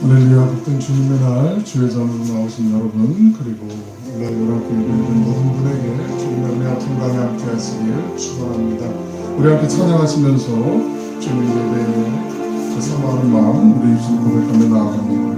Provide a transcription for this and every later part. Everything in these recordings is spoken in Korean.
할렐루야. 복된 주님의 날 주의 전으로 나오신 여러분, 그리고 라이브로 함께 예배드리는 모든 분에게 주님의 은혜와 평강이 함께 하시길 축원합니다. 우리 함께 찬양하시면서 주님 예배에 사모하는 마음 우리 입술 고백하며 나아갑니다.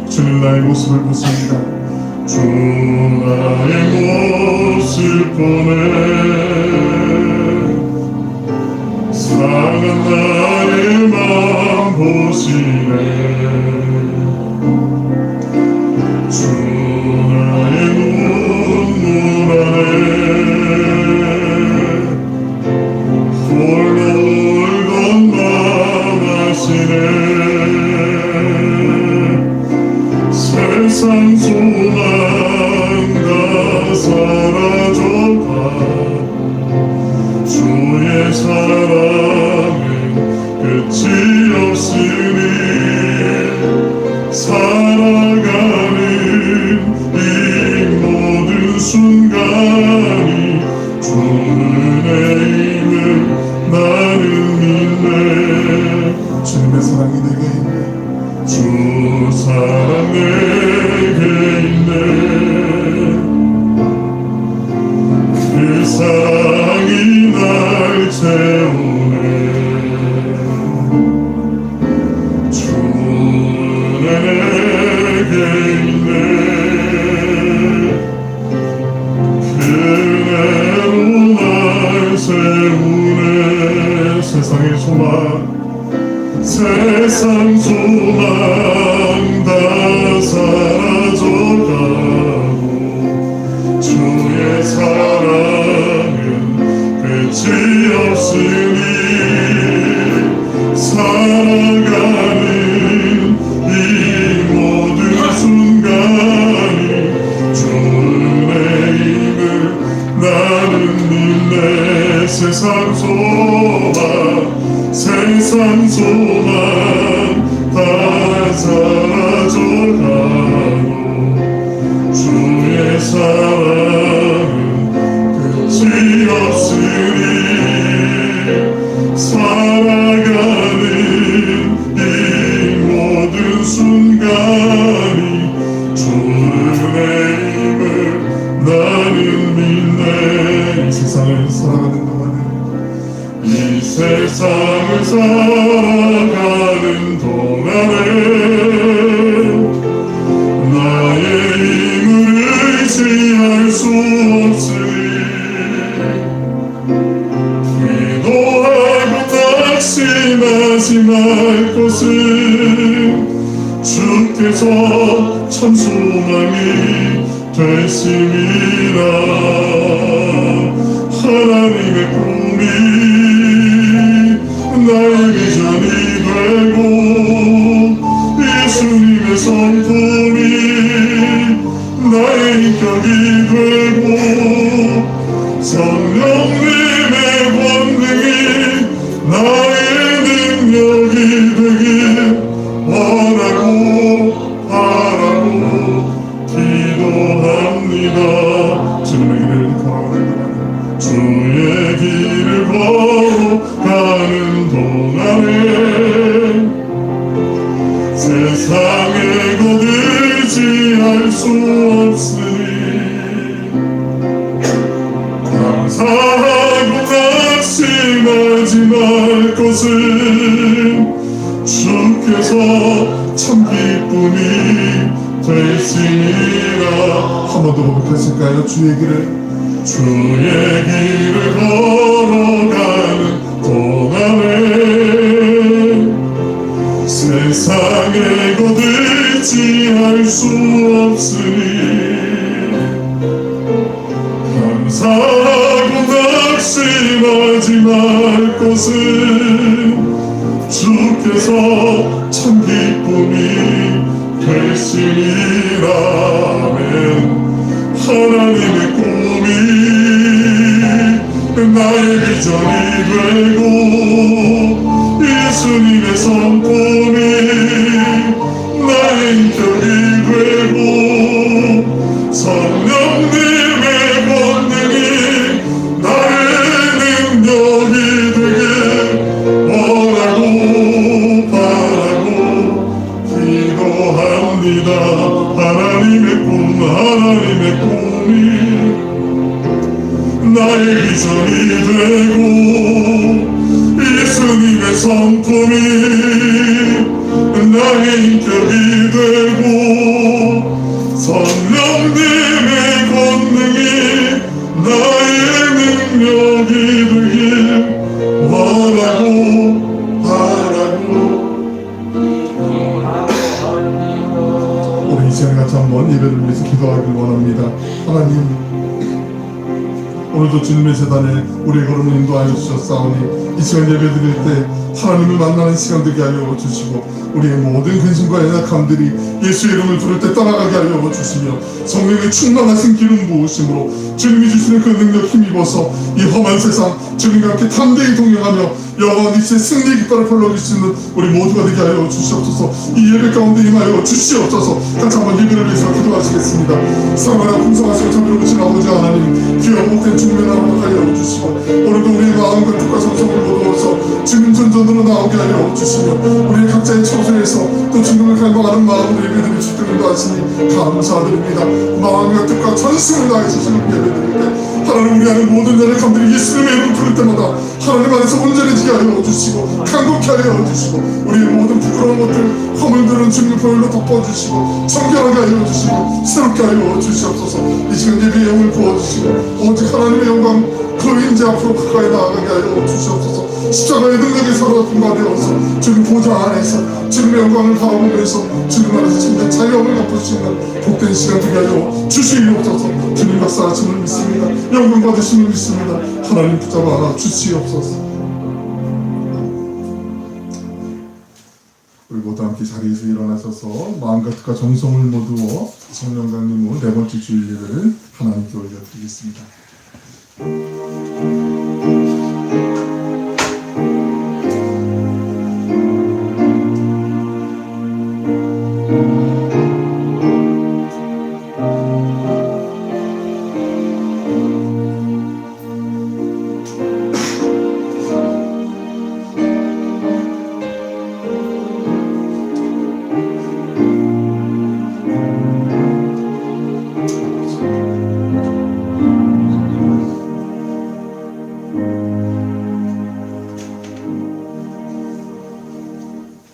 주님 나의 모습을 보십니다. 주 나의 모습 보네 상한 나의 마음 보시네 주 나의 눈물 안에 홀로 울던 마음 아시네 세상 소망 다 사라져가 주의 사랑은 끝이 없으니 살아가는 이 모든 순간이 주 은혜임을 나는 믿네 주님의 사랑이 내게 있네 주 사랑 내게 있네 그 사랑이 날 채우네 주 내게 있네 그 은혜로 날 세우네 세상의 소망 세상 소망 다 사라져가고 주의 사랑은 끝이 없으니 살아가는 이 모든 순간이 주 은혜임을 나는 믿네 세상 소망 세상 소망 다 사라져가고 주의 사랑은 끝이 없으니 살아가는 이 모든 순간이 주 은혜임을 나는 믿네 이 세상을 살아가는 동안에 이 세상을 살아가는 동안에 나의 힘을 의지할 수 없으니 기도하고 낙심하지 말 것은 주께서 참 소망이 되심이라 하나님의 꿈이 나의 비전이 되고 예수님의 성품이 나의 인격이 되고 성령님의 권능이 나의 능력이 되길 원하고 바라고 기도합니다 주님의 길을 걸어가는 주의 길을 걸어가는 동안에 세상에 곧 의지할 수 없으니 감사하고 낙심하지 말 것은 주께서 참 기쁨이 되시니라 한 번 더 고백하실까요? 주의 길을 걸어가는 동안에 세상에 곧 의지할 수 없으니 감사하고 낙심하지 말 것은 주께서 참 기쁨이 되시리라면 하나님의 꿈이 나의 비전이 되고 예수님의 성품이 나의 인격이 되고 성령님의 권능이 나의 능력이 되길 원하고 바라고 기도합니다. 하나님의 꿈이 나의 비전이 되고 예수님의 성품이 나의 인격이 되고 성령님의 권능이 나의 능력이 되길 원하고 바라고. 우리 이 시간 같이 한번 예배를 위해서 기도하길 원합니다. 하나님, 오늘도 주님의 재단에 우리의 걸음을 인도하여 주셨사오니 이 시간 예배 드릴 때 하나님을 만나는 시간 되게 하여 주시고 우리의 모든 근심과 연약함들이 예수의 이름을 부를 때 따라가게 하여 주시며 성령의 충만하신 기름 부으심으로 주님이 주시는 그 능력 힘입어서 이 험한 세상 주님과 함께 담대히 동행하며 영원 이치의 승리의 깃발을 펼러줄 수 있는 우리 모두가 되게 하여 주시옵소서. 이 예배 가운데 임하여 주시옵소서. 같이 한번 예배를 위해서 기도하시겠습니다. 사랑하나 풍성하시고 자비로우신 아버지 하나님, 귀한 복된 주님의 나라로 하여 주시고 오늘도 우리의 마음과 뜻과 성성을 모두어서 주님 전전으로 나오게 하여 주시며 우리의 각자의 처소에서 또 주님을 갈망하는 마음으로 예배드릴 수 있도록 인도하시니 감사드립니다. 마음과 뜻과 전심을 다해서 주님 예배드릴 때 하나님, 우리 안에 모든 연약함들이 예수님의 이름을 부를 때마다 하나님 안에서 온전해지게 하여 주시고 강건케 하여 주시고 우리의 모든 부끄러운 것들 허물들은 주님의 보혈로 덮어주시고 청결하게 하여 주시고 새롭게 하여 주시옵소서. 이 시간 예배의 영을 부어주시고 오직 하나님의 영광 그 인재 앞으로 가까이 나아가게 하여 주시옵소서. 십자가의 능력에 사로잡힌 되어서 주님 보좌 안에서 주님의 영광을 바라보면서 주님 안에서 참된 자유함을 맛볼 수 있는 복된 시간 되게 하여 주시옵소서. 주님 역사하심을 믿습니다. 영광 받으심을 믿습니다. 하나님 붙잡아 주시옵소서. 우리 모두 함께 자리에서 일어나셔서 마음과 뜻과 정성을 모두어 성령 강림 후 네 번째 주일 예배를 하나님께 올려드리겠습니다.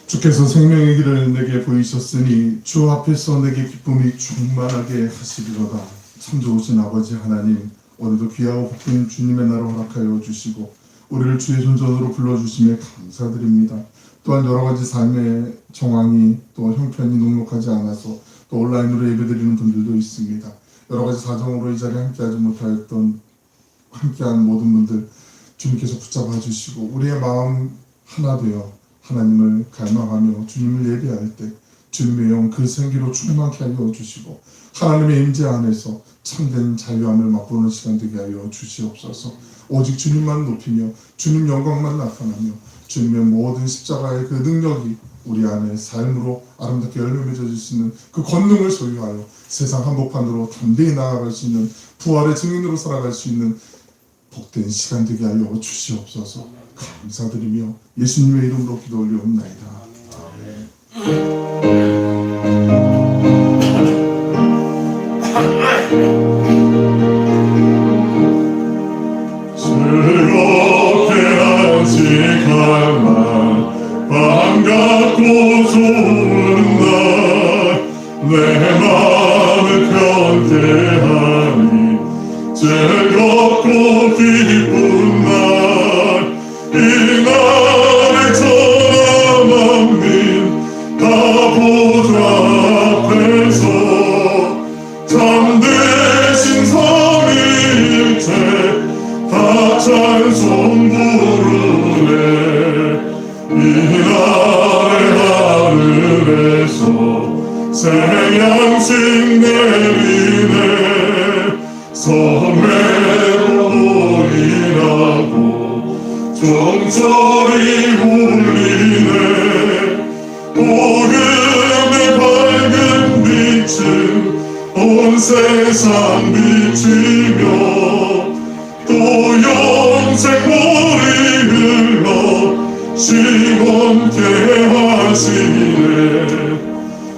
주께서 생명의 길을 내게 보이셨으니 주 앞에서 내게 기쁨이 충만하게 하시리로다. 참 좋으신 아버지 하나님, 오늘도 귀하고 복된 주님의 날을 허락하여 주시고 우리를 주의 존전으로 불러주심에 감사드립니다. 또한 여러가지 삶의 정황이 또 형편이 녹록하지 않아서 또 온라인으로 예배드리는 분들도 있습니다. 여러가지 사정으로 이 자리에 함께하지 못하였던 함께한 모든 분들 주님께서 붙잡아 주시고 우리의 마음 하나 되어 하나님을 갈망하며 주님을 예배할 때 주님의 영 그 생기로 충만케 하여 주시고 하나님의 임재 안에서 참된 자유함을 맛보는 시간 되게 하여 주시옵소서. 오직 주님만 높이며 주님 영광만 나타나며 주님의 모든 십자가의 그 능력이 우리 안에 삶으로 아름답게 열매 맺어질 수 있는 그 권능을 소유하여 세상 한복판으로 담대히 나아갈 수 있는 부활의 증인으로 살아갈 수 있는 복된 시간 되게 하여 주시옵소서. 감사드리며 예수님의 이름으로 기도 올려옵나이다. 즐겁게 안식할 날 반갑고 좋은 날 내 마음을 편케 하니 즐겁고 기쁜 날 이 날에 전하 만민 다 보좌 앞에서 잠드신 삼위일체 다 찬송 부르네. 이 날 새양식 내리네 섬매로 보이라고 종소리 울리네 복음의 밝은 빛은 온 세상 비치며 또 영생 물이 흘러 시원케 하시네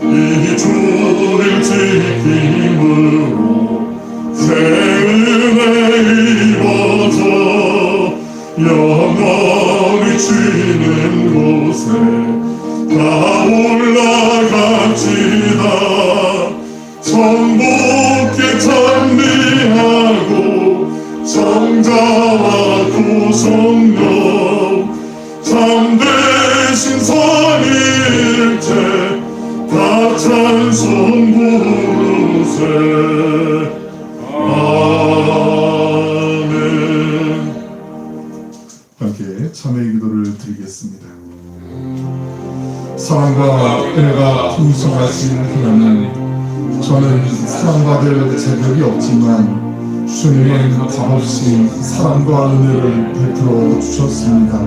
이 주를 지킴으로 새 은혜 입어서 영원히 주는 곳에 다 올라갑시다 천국에 찬미하고 성자와 구성령 참되신 선일체 다 찬송 부르세 아멘. 함께 참회의 기도를 드리겠습니다. 사랑과 은혜가 풍성하신 하나님, 저는 사랑받을 자격이 없지만 주님은 값없이 사랑과 은혜를 베풀어 주셨습니다.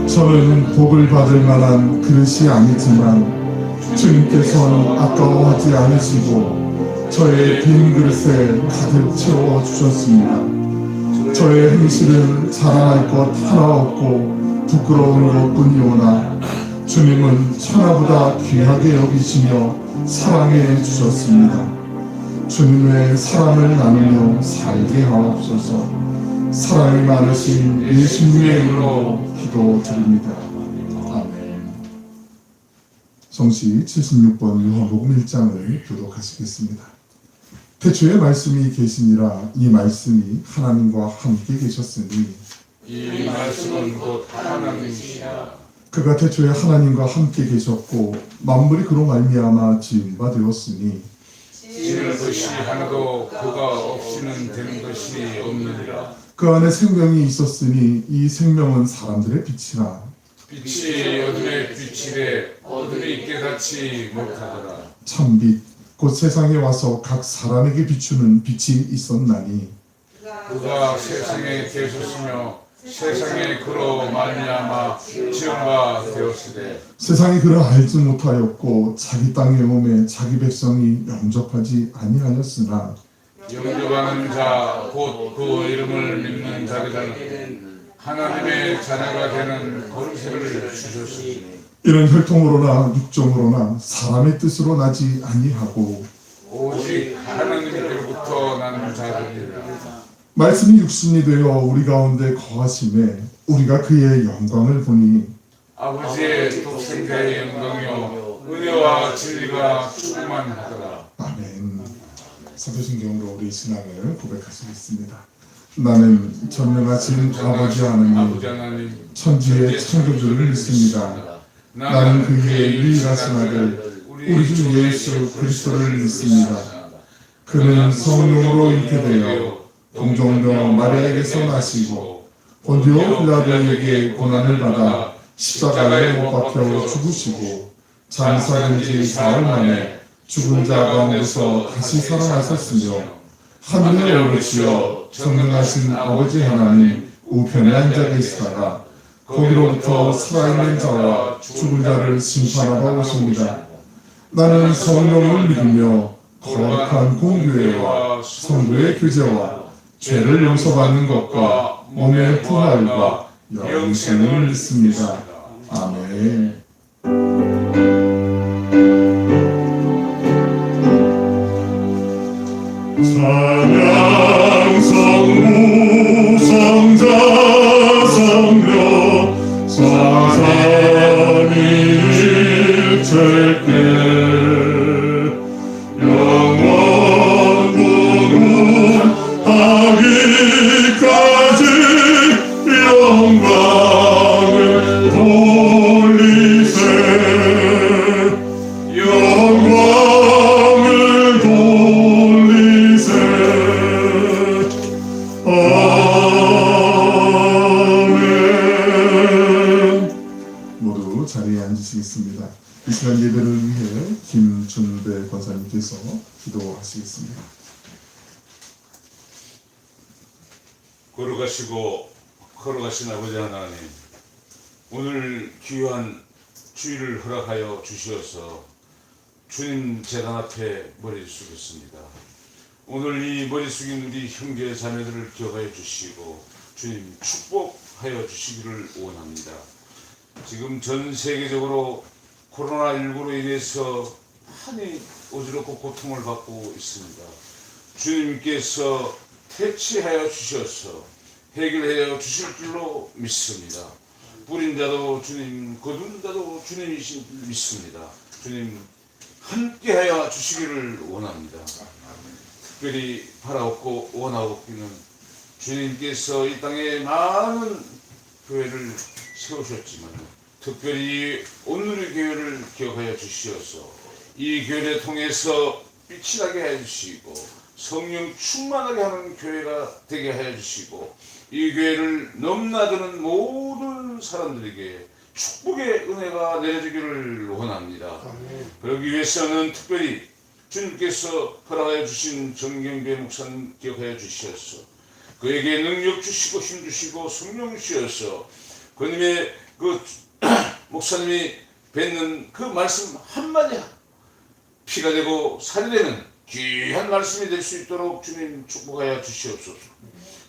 저는 복을 받을 만한 그릇이 아니지만 주님께서는 아까워하지 않으시고 저의 빈 그릇에 가득 채워 주셨습니다. 저의 행실은 자랑할 것 하나 없고 부끄러운 것뿐이오나 주님은 천하보다 귀하게 여기시며 사랑해 주셨습니다. 주님의 사랑을 나누며 살게 하옵소서. 사랑이 많으신 예수님의 이름으로 기도드립니다. 아멘. 성시 76번 요한복음 1장을 교독하시겠습니다. 태초에 말씀이 계시니라 이 말씀이 하나님과 함께 계셨으니 이 말씀은 곧 하나님이시라. 그가 태초에 하나님과 함께 계셨고 만물이 그로 말미암아 지은 바 되었으니 지을 것이 하나도 그가 없이는 되는 것이 없느니라. 그 안에 생명이 있었으니 이 생명은 사람들의 빛이라. 빛이 어둠에 비치되 어둠이 깨닫지 못하더라. 참빛 곧 세상에 와서 각 사람에게 비추는 빛이 있었나니 그가 세상에 계셨으며 세상에 그로 말미암아 지음바 되었으되 세상이 그를 알지 못하였고 자기 땅에 오매 자기 백성이 영접하지 아니하였으나 영접하는 자 곧 그 이름을 믿는 자들은 하나님의 자녀가 되는 권세를 주셨으니 이는 혈통으로나 육정으로나 사람의 뜻으로 나지 아니하고 오직 하나님께로부터 나는 자들이라. 말씀이 육신이 되어 우리 가운데 거하심에 우리가 그의 영광을 보니 아버지의 독생자의 영광이요 은혜와 진리가 충만하더라. 아멘. 사도신경으로 우리 신앙을 고백하시겠습니다. 나는 전능하신 아버지 하나님 천지의 창조주를 믿습니다. 나는 그의 유일하신 아들 우리 주 예수 그리스도를 믿습니다. 그는 성령으로 잉태되어 동정녀 마리아에게서 나시고 본디오 빌라도에게 고난을 받아 십자가에 못 박혀 죽으시고 장사된 지 사흘 만에 죽은 자 가운데서 다시 살아나셨으며 하늘에 오르시어 전능하신 아버지 하나님 우편에 앉아 계시다가 거기로부터 살아있는 자와 죽은 자를 심판하러 오십니다. 나는 성령을 믿으며 거룩한 공교회와 성도의 교제와 죄를 용서받는 것과 몸의 부활과 영생을 믿습니다. 아멘. 찬양 성부 성자 성령 삼삼일체께 하기까지 영광을 돌리세 영광을 돌리세 아멘. 모두 주시고 자리에 앉으시겠습니다. 이 시간 예배를 위해 김준배 권사님께서 기도하시겠습니다. 걸어가신 아버지 하나님, 오늘 귀한 주일을 허락하여 주시어서 주님 재단 앞에 머리 숙였습니다. 오늘 이 머리 숙인 우리 형제 자매들을 기억하여 주시고 주님 축복하여 주시기를 원합니다. 지금 전 세계적으로 코로나19로 인해서 많이 어지럽고 고통을 받고 있습니다. 주님께서 퇴치하여 주셔서 해결하여 주실 줄로 믿습니다. 뿌린 자도 주님, 거둔 자도 주님이신 줄 믿습니다. 주님 함께하여 주시기를 원합니다. 특별히 바라옵고 원하옵기는 주님께서 이 땅에 많은 교회를 세우셨지만 특별히 오늘의 교회를 기억하여 주시어서 이 교회를 통해서 빛이 나게 하여 주시고 성령 충만하게 하는 교회가 되게 하여 주시고 이 교회를 넘나드는 모든 사람들에게 축복의 은혜가 내려지기를 원합니다. 그러기 위해서는 특별히 주님께서 허락하여 주신 정경배 목사님 기억하여 주시어서 그에게 능력 주시고 힘 주시고 성령 주셔서 그님의 그 목사님이 뱉는 그 말씀 한마디 피가 되고 살이 되는 귀한 말씀이 될 수 있도록 주님 축복하여 주시옵소서.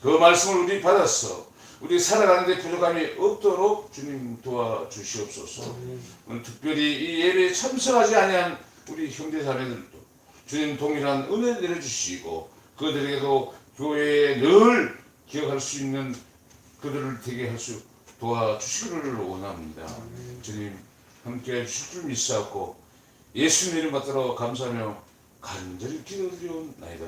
그 말씀을 우리 받아서 우리 살아가는 데 부족함이 없도록 주님 도와주시옵소서. 특별히 이 예배에 참석하지 아니한 우리 형제자매들도 주님 동일한 은혜 내려주시고 그들에게도 교회에 늘 기억할 수 있는 그들을 되게 할 수 도와주시기를 원합니다. 주님 함께해 주실 줄 믿사옵고 예수님 이름 받들어 감사하며 간절히 기도드리옵나이다.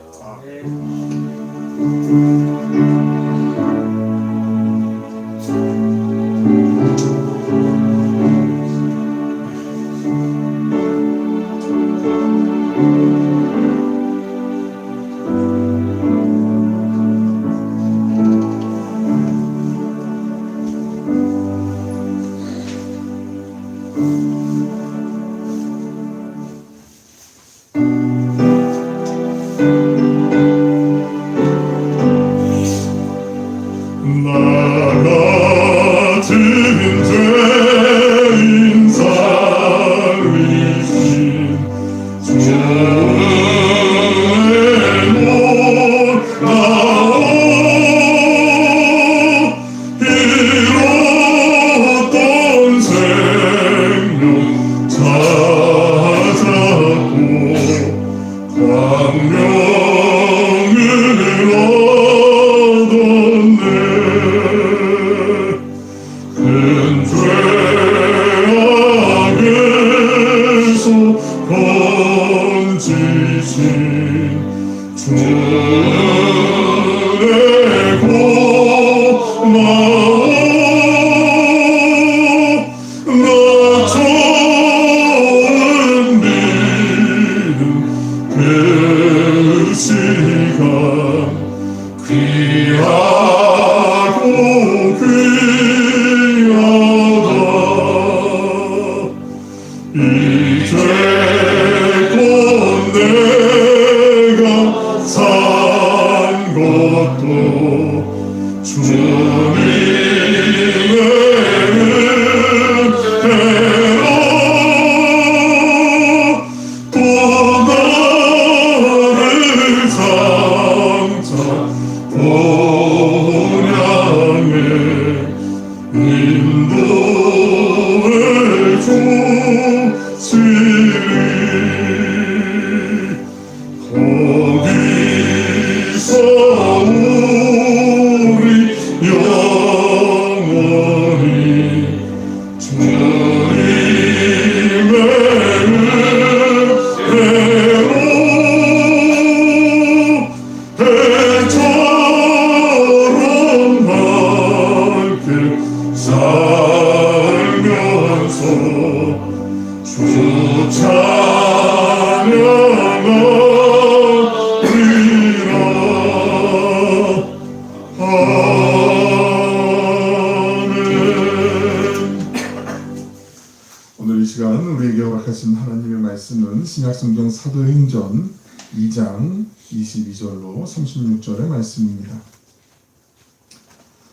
시간 우리에게 허락하신 하나님의 말씀은 신약성경 사도행전 2장 22절로 36절의 말씀입니다.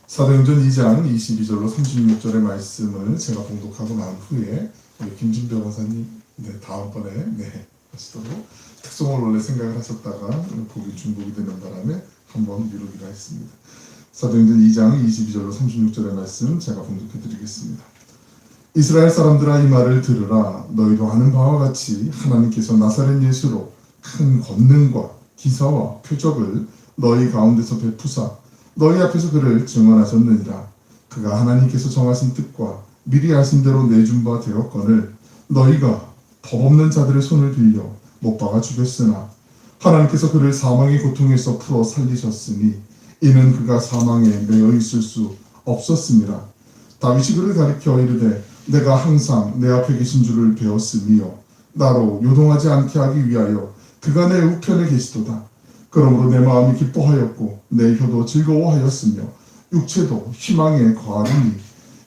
사도행전 2장 22절로 36절의 말씀을 제가 봉독하고 난 후에 우리 김준 변호사님 다음번에 하시도록 특송을 원래 생각을 하셨다가 보기 중복이 되는 바람에 한번 미루기로 했습니다. 사도행전 2장 22절로 36절의 말씀 제가 봉독해 드리겠습니다. 이스라엘 사람들아 이 말을 들으라. 너희도 아는 바와 같이 하나님께서 나사렛 예수로 큰 권능과 기사와 표적을 너희 가운데서 베푸사 너희 앞에서 그를 증언하셨느니라. 그가 하나님께서 정하신 뜻과 미리 아신 대로 내준 바 되었거늘 너희가 법 없는 자들의 손을 빌려 못 박아 죽였으나 하나님께서 그를 사망의 고통에서 풀어 살리셨으니 이는 그가 사망에 매여 있을 수 없었음이라. 다윗이 그를 가리켜 이르되 내가 항상 내 앞에 계신 줄을 배웠으며 나로 요동하지 않게 하기 위하여 그가 내 우편에 계시도다. 그러므로 내 마음이 기뻐하였고 내 혀도 즐거워하였으며 육체도 희망에 거하리니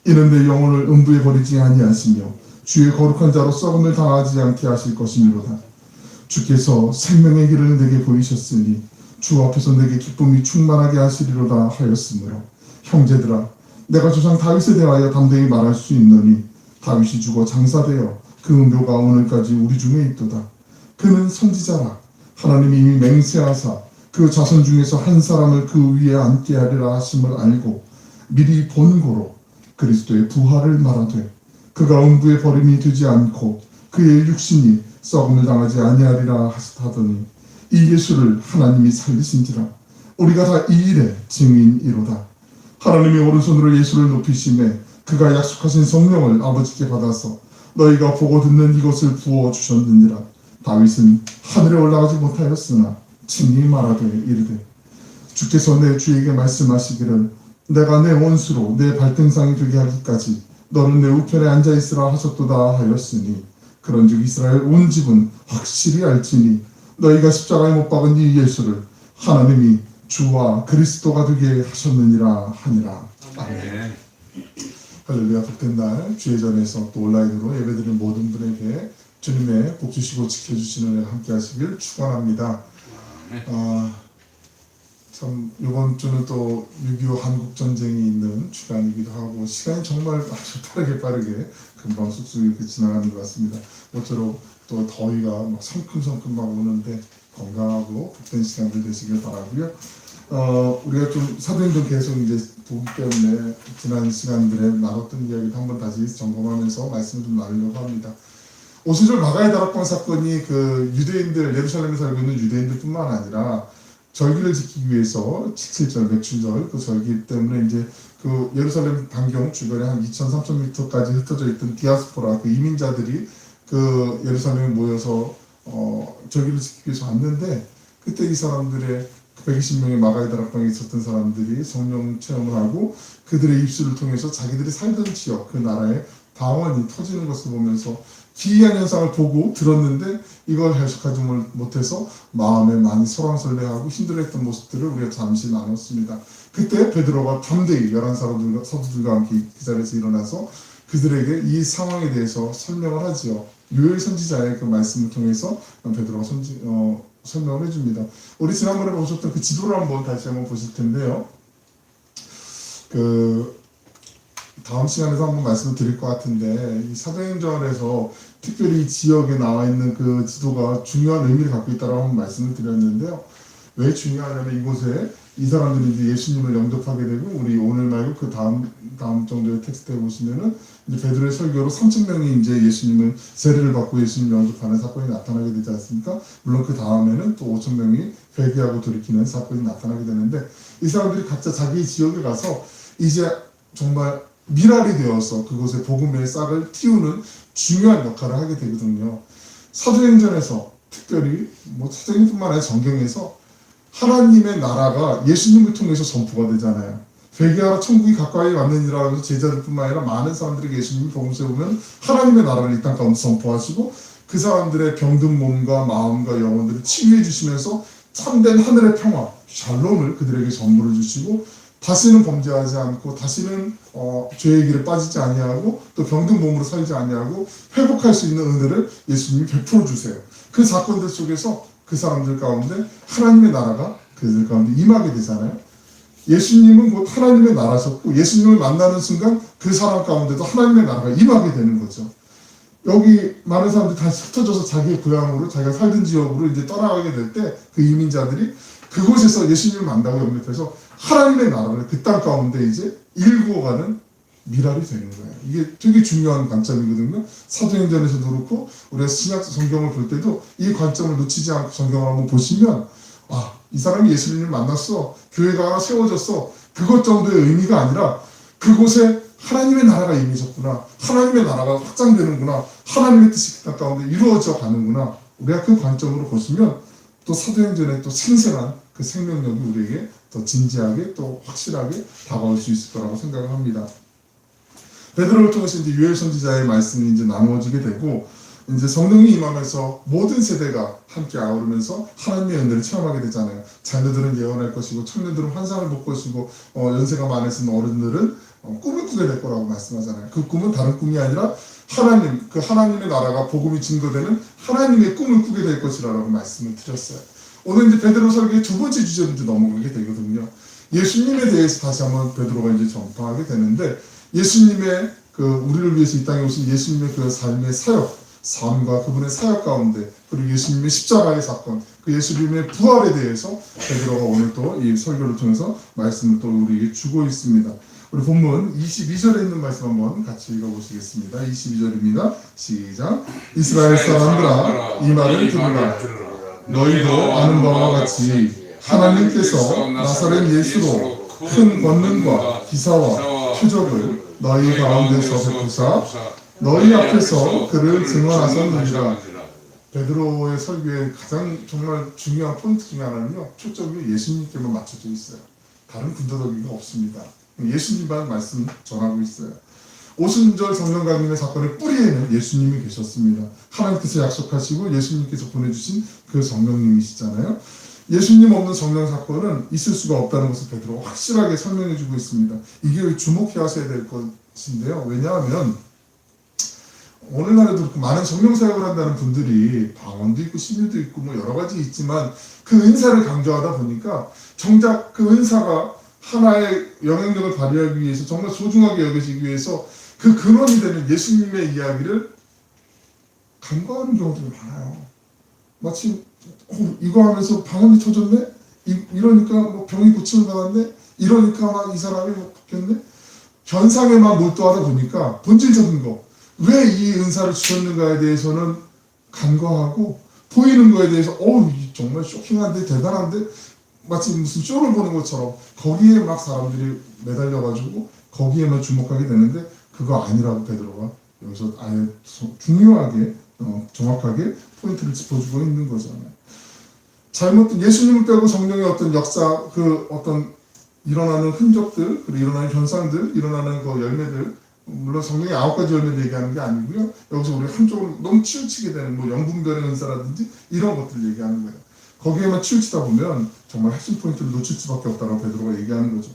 이는 내 영혼을 음부에 버리지 아니하시며 주의 거룩한 자로 썩음을 당하지 않게 하실 것이미로다. 주께서 생명의 길을 내게 보이셨으니 주 앞에서 내게 기쁨이 충만하게 하시리로다 하였으므로 형제들아 내가 조상 다윗에 대하여 담대히 말할 수 있노니 다윗이 죽어 장사되어 그 묘가 오늘까지 우리 중에 있도다. 그는 선지자라. 하나님이 이미 맹세하사 그 자손 중에서 한 사람을 그 위에 앉게 하리라 하심을 알고 미리 본고로 그리스도의 부활을 말하되 그가 음부에 버림이 되지 않고 그의 육신이 썩음을 당하지 아니하리라 하더니 이 예수를 하나님이 살리신지라. 우리가 다 이 일의 증인이로다. 하나님이 오른손으로 예수를 높이심에 그가 약속하신 성령을 아버지께 받아서 너희가 보고 듣는 이것을 부어주셨느니라. 다윗은 하늘에 올라가지 못하였으나 친히 말하되 이르되 주께서 내 주에게 말씀하시기를 내가 내 원수로 내 발등상이 되게 하기까지 너는 내 우편에 앉아있으라 하셨도다 하였으니 그런즉 이스라엘 온 집은 확실히 알지니 너희가 십자가에 못 박은 이 예수를 하나님이 주와 그리스도가 되게 하셨느니라 하니라. 아멘. 할렐루야. 복된 날 주의 전에서 또 온라인으로 예배드리는 모든 분에게 주님의 복 주시고 지켜주시는 은혜가 함께 하시길 축원합니다. 참 이번 주는 또 6.25 한국전쟁이 있는 주간이기도 하고 시간이 정말 아주 빠르게 금방 쑥쑥 이렇게 지나가는 것 같습니다. 모쪼록 또 더위가 막 성큼성큼 막 오는데 건강하고 복된 시간들 되시길 바라고요. 우리가 좀 사도행전 계속 이제 보기 때문에 지난 시간들에 나눴던 이야기도 한번 다시 점검하면서 말씀을 좀 나누려고 합니다. 오순절 가가의 다락방 사건이 그 유대인들, 예루살렘에 살고 있는 유대인들뿐만 아니라 절기를 지키기 위해서 7.7절, 맥추절 그 절기 때문에 이제 그 예루살렘 반경 주변에 한 2,000~3,000m까지 흩어져 있던 디아스포라 그 이민자들이 그 예루살렘에 모여서 절기를 지키기 위해서 왔는데 그때 이 사람들의 120명의 마가의 다락방에 있었던 사람들이 성령 체험을 하고 그들의 입술을 통해서 자기들이 살던 지역 그 나라의 방언이 터지는 것을 보면서 기이한 현상을 보고 들었는데 이걸 해석하지 못해서 마음에 많이 소란설레하고 힘들어했던 모습들을 우리가 잠시 나눴습니다. 그때 베드로가 담대히 11 사도들과 함께 그 자리에서 일어나서 그들에게 이 상황에 대해서 설명을 하지요. 요엘 선지자의 그 말씀을 통해서 베드로가 설명을 해줍니다. 우리 지난번에 보셨던 그 지도를 다시 한번 보실 텐데요. 다음 시간에서 한번 말씀을 드릴 것 같은데 이 사도행전에서 특별히 이 지역에 나와 있는 그 지도가 중요한 의미를 갖고 있다고 한번 말씀을 드렸는데요. 왜 중요하냐면 이곳에 이 사람들이 이제 예수님을 영접하게 되고 우리 오늘 말고 그 다음 정도의 텍스트에 보시면은 이제 베드로의 설교로 3,000명이 이제 예수님을 세례를 받고 예수님 영접하는 사건이 나타나게 되지 않습니까? 물론 그 다음에는 또 5,000명이 회개하고 돌이키는 사건이 나타나게 되는데 이 사람들이 각자 자기 지역에 가서 이제 정말 미랄이 되어서 그곳에 복음의 싹을 틔우는 중요한 역할을 하게 되거든요. 사도행전에서 특별히 사도행전뿐만 아니라 성경에서 하나님의 나라가 예수님을 통해서 선포가 되잖아요. 회개하라 천국이 가까이 왔느니라 해서 제자들뿐만 아니라 많은 사람들이 예수님을 복음 세우면 하나님의 나라를 이 땅 가운데 선포하시고 그 사람들의 병든 몸과 마음과 영혼들을 치유해 주시면서 참된 하늘의 평화, 샬롬을 그들에게 선물을 주시고 다시는 범죄하지 않고 다시는 죄의 길에 빠지지 아니하고 또 병든 몸으로 살지 아니하고 회복할 수 있는 은혜를 예수님이 베풀어 주세요. 그 사건들 속에서 그 사람들 가운데 하나님의 나라가 그들 가운데 임하게 되잖아요. 예수님은 곧 하나님의 나라셨고 예수님을 만나는 순간 그 사람 가운데도 하나님의 나라가 임하게 되는 거죠. 여기 많은 사람들이 다시 흩어져서 자기의 고향으로 자기가 살던 지역으로 이제 떠나가게 될 때 그 이민자들이 그곳에서 예수님을 만나고 영접해서 하나님의 나라를 그 땅 가운데 이제 일구어가는 미랄이 되는 거예요. 이게 되게 중요한 관점이거든요. 사도행전에서도 그렇고 우리가 신약 성경을 볼 때도 이 관점을 놓치지 않고 성경을 한번 보시면 이 사람이 예수님을 만났어. 교회가 하나 세워졌어. 그것 정도의 의미가 아니라 그곳에 하나님의 나라가 임해졌구나. 하나님의 나라가 확장되는구나. 하나님의 뜻이 그 땅 가운데 이루어져 가는구나. 우리가 그 관점으로 보시면 또 사도행전의 또 생생한 그 생명력이 우리에게 더 진지하게 또 확실하게 다가올 수 있을 거라고 생각을 합니다. 베드로를 통해서 이제 요엘 선지자의 말씀이 이제 나누어지게 되고 이제 성령이 임하면서 모든 세대가 함께 아우르면서 하나님의 은혜를 체험하게 되잖아요. 자녀들은 예언할 것이고 청년들은 환상을 볼 것이고 연세가 많으신 어른들은 꿈을 꾸게 될 거라고 말씀하잖아요. 그 꿈은 다른 꿈이 아니라 하나님, 그 하나님의 나라가 복음이 증거되는 하나님의 꿈을 꾸게 될 것이라고 말씀을 드렸어요. 오늘 이제 베드로 설교의 두 번째 주제로 이제 넘어가게 되거든요. 예수님에 대해서 다시 한번 베드로가 이제 전파하게 되는데 예수님의 그 우리를 위해서 이 땅에 오신 예수님의 그 삶의 삶과 그분의 사역 가운데 그리고 예수님의 십자가의 사건, 그 예수님의 부활에 대해서 베드로가 오늘 또 이 설교를 통해서 말씀을 또 우리에게 주고 있습니다. 우리 본문 22절에 있는 말씀 한번 같이 읽어보시겠습니다. 22절입니다. 시작. 이스라엘 사람들아 이 말을 들으라. 너희도 아는 바와 같이 하나님께서 나사렛 예수로 큰 권능과 기사와 표적을 너희 가운데서 베푸사 너희 앞에서 그를 증언하셨느니라. 베드로의 설교의 가장 정말 중요한 포인트 중에 하나는요, 초점이 예수님께만 맞춰져 있어요. 다른 군더더기가 없습니다. 예수님만 말씀 전하고 있어요. 오순절 성령 강림의 사건의 뿌리에는 예수님이 계셨습니다. 하나님께서 약속하시고 예수님께서 보내주신 그 성령님이시잖아요. 예수님 없는 성령 사건은 있을 수가 없다는 것을 베드로가 확실하게 설명해주고 있습니다. 이게 주목해 하셔야 될 것인데요. 왜냐하면 오늘날에도 그렇고 많은 성령 사역을 한다는 분들이 방언도 있고 신유도 있고 뭐 여러 가지 있지만 그 은사를 강조하다 보니까 정작 그 은사가 하나의 영향력을 발휘하기 위해서 정말 소중하게 여기시기 위해서 그 근원이 되는 예수님의 이야기를 간과하는 경우들이 많아요. 마치 이거 하면서 방언이 터졌네? 이러니까 뭐 병이 고침을 받았네? 이러니까 막 이 사람이 뭐 바뀌었네? 현상에만 몰두하다 보니까 본질적인 거, 왜 이 은사를 주셨는가에 대해서는 간과하고 보이는 거에 대해서 정말 쇼킹한데 대단한데 마치 무슨 쇼를 보는 것처럼 거기에 막 사람들이 매달려가지고 거기에만 주목하게 되는데 그거 아니라고 베드로가 여기서 아예 중요하게 정확하게 포인트를 짚어주고 있는 거잖아요. 잘못된 예수님을 빼고 성령의 어떤 역사, 그 어떤 일어나는 흔적들, 그리고 일어나는 현상들, 일어나는 그 열매들, 물론 성령의 9가지 열매를 얘기하는 게 아니고요. 여기서 우리가 한쪽으로 너무 치우치게 되는 뭐 영분별의 은사라든지 이런 것들 얘기하는 거예요. 거기에만 치우치다 보면 정말 핵심 포인트를 놓칠 수밖에 없다고 베드로가 얘기하는 거죠.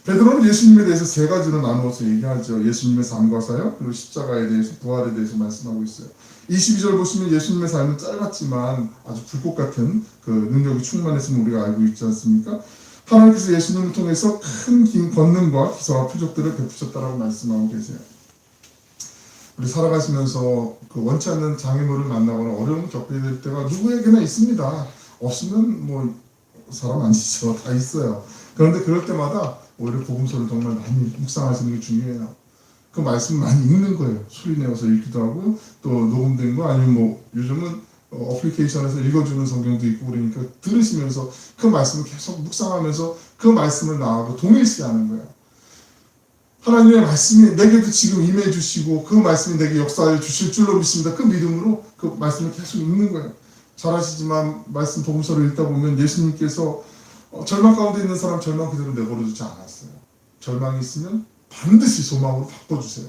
베드로는 예수님에 대해서 세 가지로 나누어서 얘기하죠. 예수님의 삶과 사역, 그리고 십자가에 대해서, 부활에 대해서 말씀하고 있어요. 22절 보시면 예수님의 삶은 짧았지만 아주 불꽃 같은 그 능력이 충만했음을 우리가 알고 있지 않습니까? 하나님께서 예수님을 통해서 큰 권능과 기사와 표적들을 베푸셨다라고 말씀하고 계세요. 우리 살아가시면서 그 원치 않는 장애물을 만나거나 어려움을 겪게 될 때가 누구에게나 있습니다. 없으면 뭐 사람 아니죠. 다 있어요. 그런데 그럴 때마다 오히려 복음서를 정말 많이 묵상하시는 게 중요해요. 그 말씀 많이 읽는 거예요. 소리 내어서 읽기도 하고 또 녹음된 거 아니면 뭐 요즘은 어플리케이션에서 읽어주는 성경도 있고 그러니까 들으시면서 그 말씀을 계속 묵상하면서 그 말씀을 나하고 동일시하는 거예요. 하나님의 말씀이 내게도 지금 임해 주시고 그 말씀이 내게 역사해 주실 줄로 믿습니다. 그 믿음으로 그 말씀을 계속 읽는 거예요. 잘 아시지만 말씀 복음서를 읽다 보면 예수님께서 절망 가운데 있는 사람 절망 그대로 내버려 두지 않았어요. 절망이 있으면 반드시 소망으로 바꿔주세요.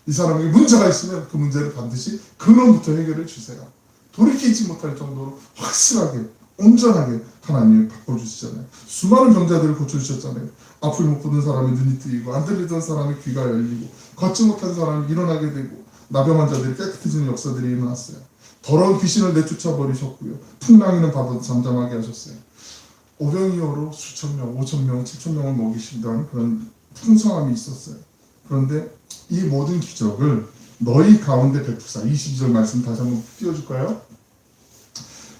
이 사람에게 문제가 있으면 그 문제를 반드시 근원부터 해결해 주세요. 돌이키지 못할 정도로 확실하게 온전하게 하나님이 바꿔주시잖아요. 수많은 병자들을 고쳐주셨잖아요. 앞을 못 보는 사람의 눈이 뜨이고 안 들리던 사람의 귀가 열리고 걷지 못한 사람이 일어나게 되고 나병 환자들이 깨끗해지는 역사들이 일어났어요. 더러운 귀신을 내쫓아 버리셨고요. 풍랑이는 바다도 잠잠하게 하셨어요. 오병이어로 수천 명, 5천 명, 7천 명을 먹이시던 그런 풍성함이 있었어요. 그런데 이 모든 기적을 너희 가운데 베푸사, 22절 말씀 다시 한번 띄워줄까요?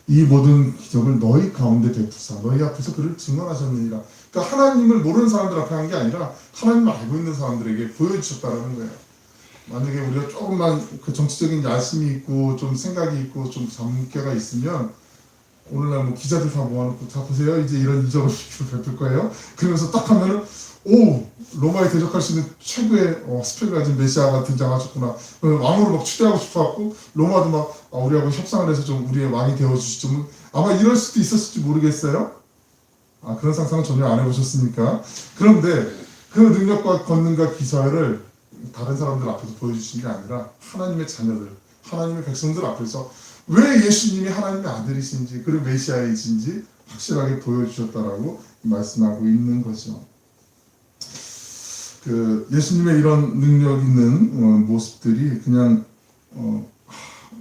이 모든 기적을 너희 가운데 베푸사, 너희 앞에서 그를 증언하셨느니라. 그러니까 하나님을 모르는 사람들 앞에 한 게 아니라 하나님을 알고 있는 사람들에게 보여주셨다는 거예요. 만약에 우리가 조금만 그 정치적인 야심이 있고 좀 생각이 있고 좀 잠깨가 있으면 오늘날 뭐 기자들 다 모아놓고 자 보세요 이제 이런 이적을 베풀 거예요. 그러면서 딱 하면은 오 로마에 대적할 수 있는 최고의 스펙을 가진 메시아가 등장하셨구나. 왕으로 막 추대하고 싶어갖고 로마도 막 우리하고 협상을 해서 좀 우리의 왕이 되어주시죠. 아마 이럴 수도 있었을지 모르겠어요. 그런 상상은 전혀 안 해보셨습니까? 그런데 그 능력과 권능과 기사를 다른 사람들 앞에서 보여주신 게 아니라 하나님의 자녀들, 하나님의 백성들 앞에서 왜 예수님이 하나님의 아들이신지 그리고 메시아이신지 확실하게 보여주셨다라고 말씀하고 있는 거죠. 그 예수님의 이런 능력 있는 모습들이 그냥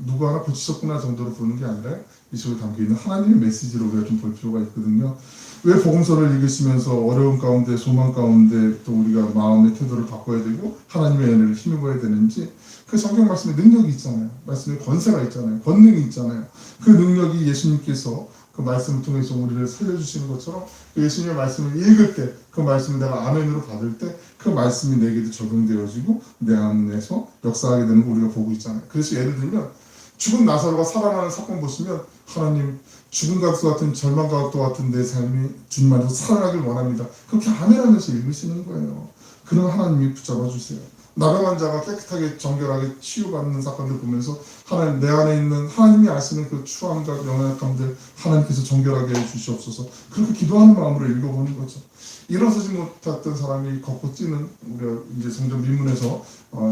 누구 하나 고치셨구나 정도로 보는 게 아니라 이 속에 담겨있는 하나님의 메시지로 우리가 좀 볼 필요가 있거든요. 왜 복음서를 읽으시면서 어려운 가운데 소망 가운데 또 우리가 마음의 태도를 바꿔야 되고 하나님의 은혜를 힘입어야 되는지 그 성경 말씀에 능력이 있잖아요. 말씀에 권세가 있잖아요. 권능이 있잖아요. 그 능력이 예수님께서 그 말씀을 통해서 우리를 살려주시는 것처럼 예수님의 말씀을 읽을 때 그 말씀을 내가 아멘으로 받을 때 그 말씀이 내게도 적용되어지고 내 안에서 역사하게 되는 거 우리가 보고 있잖아요. 그래서 예를 들면 죽은 나사로가 살아나는 사건 보시면 하나님 죽은 각도 같은 절망과 각도 같은 내 삶이 주님 안에서 살아나길 원합니다. 그렇게 아멘하면서 읽으시는 거예요. 그런 하나님이 붙잡아 주세요. 나병 환자가 깨끗하게 정결하게 치유받는 사건들 보면서 하나님 내 안에 있는 하나님이 아시는 그 추함과 연약함들 하나님께서 정결하게 해주시옵소서 그렇게 기도하는 마음으로 읽어보는 거죠. 일어서지 못했던 사람이 걷고 뛰는 우리가 이제 성전 미문에서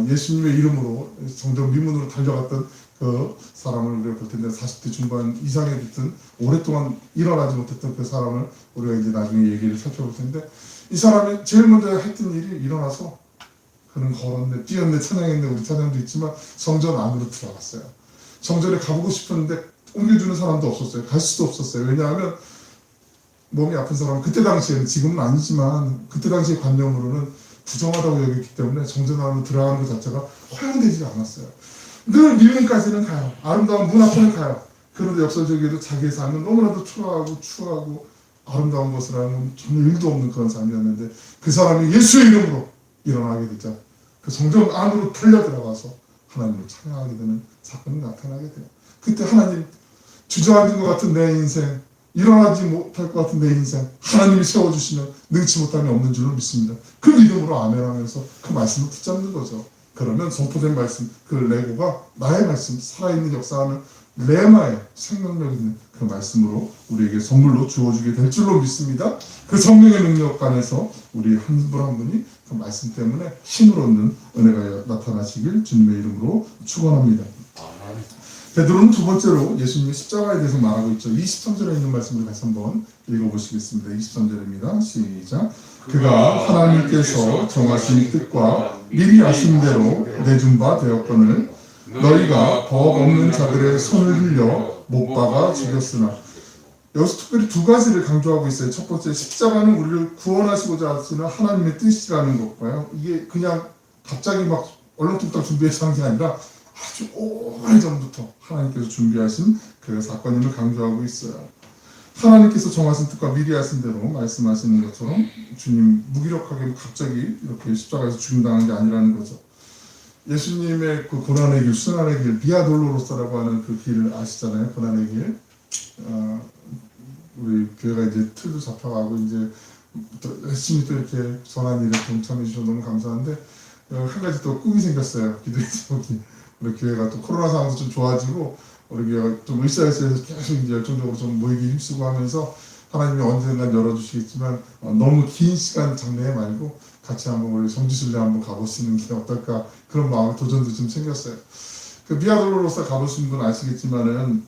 예수님의 이름으로 성전 미문으로 달려갔던 그 사람을 우리가 볼 텐데 40대 중반 이상에 됐든 오랫동안 일어나지 못했던 그 사람을 우리가 이제 나중에 얘기를 살펴볼 텐데 이 사람이 제일 먼저 했던 일이 일어나서 그는 걸었네, 뛰었네, 찬양했네, 우리 찬양도 있지만 성전 안으로 들어갔어요. 성전에 가보고 싶었는데 옮겨주는 사람도 없었어요. 갈 수도 없었어요. 왜냐하면 몸이 아픈 사람은 그때 당시에는 지금은 아니지만 그때 당시의 관념으로는 부정하다고 여겼기 때문에 성전 안으로 들어가는 것 자체가 허용되지 않았어요. 늘 밀림까지는 가요. 아름다운 문 앞에는 가요. 그런데 역설적이게도 자기의 삶은 너무나도 초라하고 추하고 아름다운 것을 하는 전혀 일도 없는 그런 삶이었는데 그 사람이 예수의 이름으로 일어나게 되자 그 성전 안으로 달려 들어가서 하나님을 찬양하게 되는 사건이 나타나게 돼요. 그때 하나님 주저앉은 것 같은 내 인생 일어나지 못할 것 같은 내 인생 하나님이 세워주시면 능치 못함이 없는 줄로 믿습니다. 그 믿음으로 아멘하면서 그 말씀을 붙잡는 거죠. 그러면 선포된 말씀 그 레고가 나의 말씀 살아있는 역사하는 레마의 생명력 있는 그 말씀으로 우리에게 선물로 주어주게 될 줄로 믿습니다. 그 성령의 능력 안에서 우리 한 분 한 분이 그 말씀 때문에 힘을 얻는 은혜가 나타나시길 주님의 이름으로 축원합니다. 베드로는 두 번째로 예수님의 십자가에 대해서 말하고 있죠. 23절에 있는 말씀을 다시 한번 읽어보시겠습니다. 23절입니다. 시작. 그가 하나님께서 정하신 뜻과 미리 아신 대로 내준 바 되었거늘 너희가 법 없는 자들의 손을 흘려 못 박아 죽였으나 여기서 특별히 두 가지를 강조하고 있어요. 첫 번째 십자가는 우리를 구원하시고자 하시는 하나님의 뜻이라는 것과요. 이게 그냥 갑자기 막 얼렁뚱땅 준비해서 한 게 아니라 아주 오래전부터 하나님께서 준비하신 그 사건임을 강조하고 있어요. 하나님께서 정하신 뜻과 미리 하신 대로 말씀하시는 것처럼 주님 무기력하게 갑자기 이렇게 십자가에서 죽임당한 게 아니라는 거죠. 예수님의 그 고난의 길, 순환의 길, 비아 돌로로사라고 하는 그 길을 아시잖아요. 고난의 길. 우리 교회가 이제 틀도 잡혀가고 이제 또 열심히 또 이렇게 전한 일에 동참해 주셔서 너무 감사한데 한 가지 또 꿈이 생겼어요. 기도의 제목이. 우리 교회가 또 코로나 상황도 좀 좋아지고 우리 교회가 좀 으쌰으쌰해서 계속 이제 열정적으로 좀 모이기 힘쓰고 하면서 하나님이 언젠간 열어주시겠지만 너무 긴 시간 장래에 말고 같이 한번 우리 성지순례 한번 가보시는 게 어떨까 그런 마음 도전도 좀 생겼어요. 그 비아돌로로사 가보신 분 아시겠지만은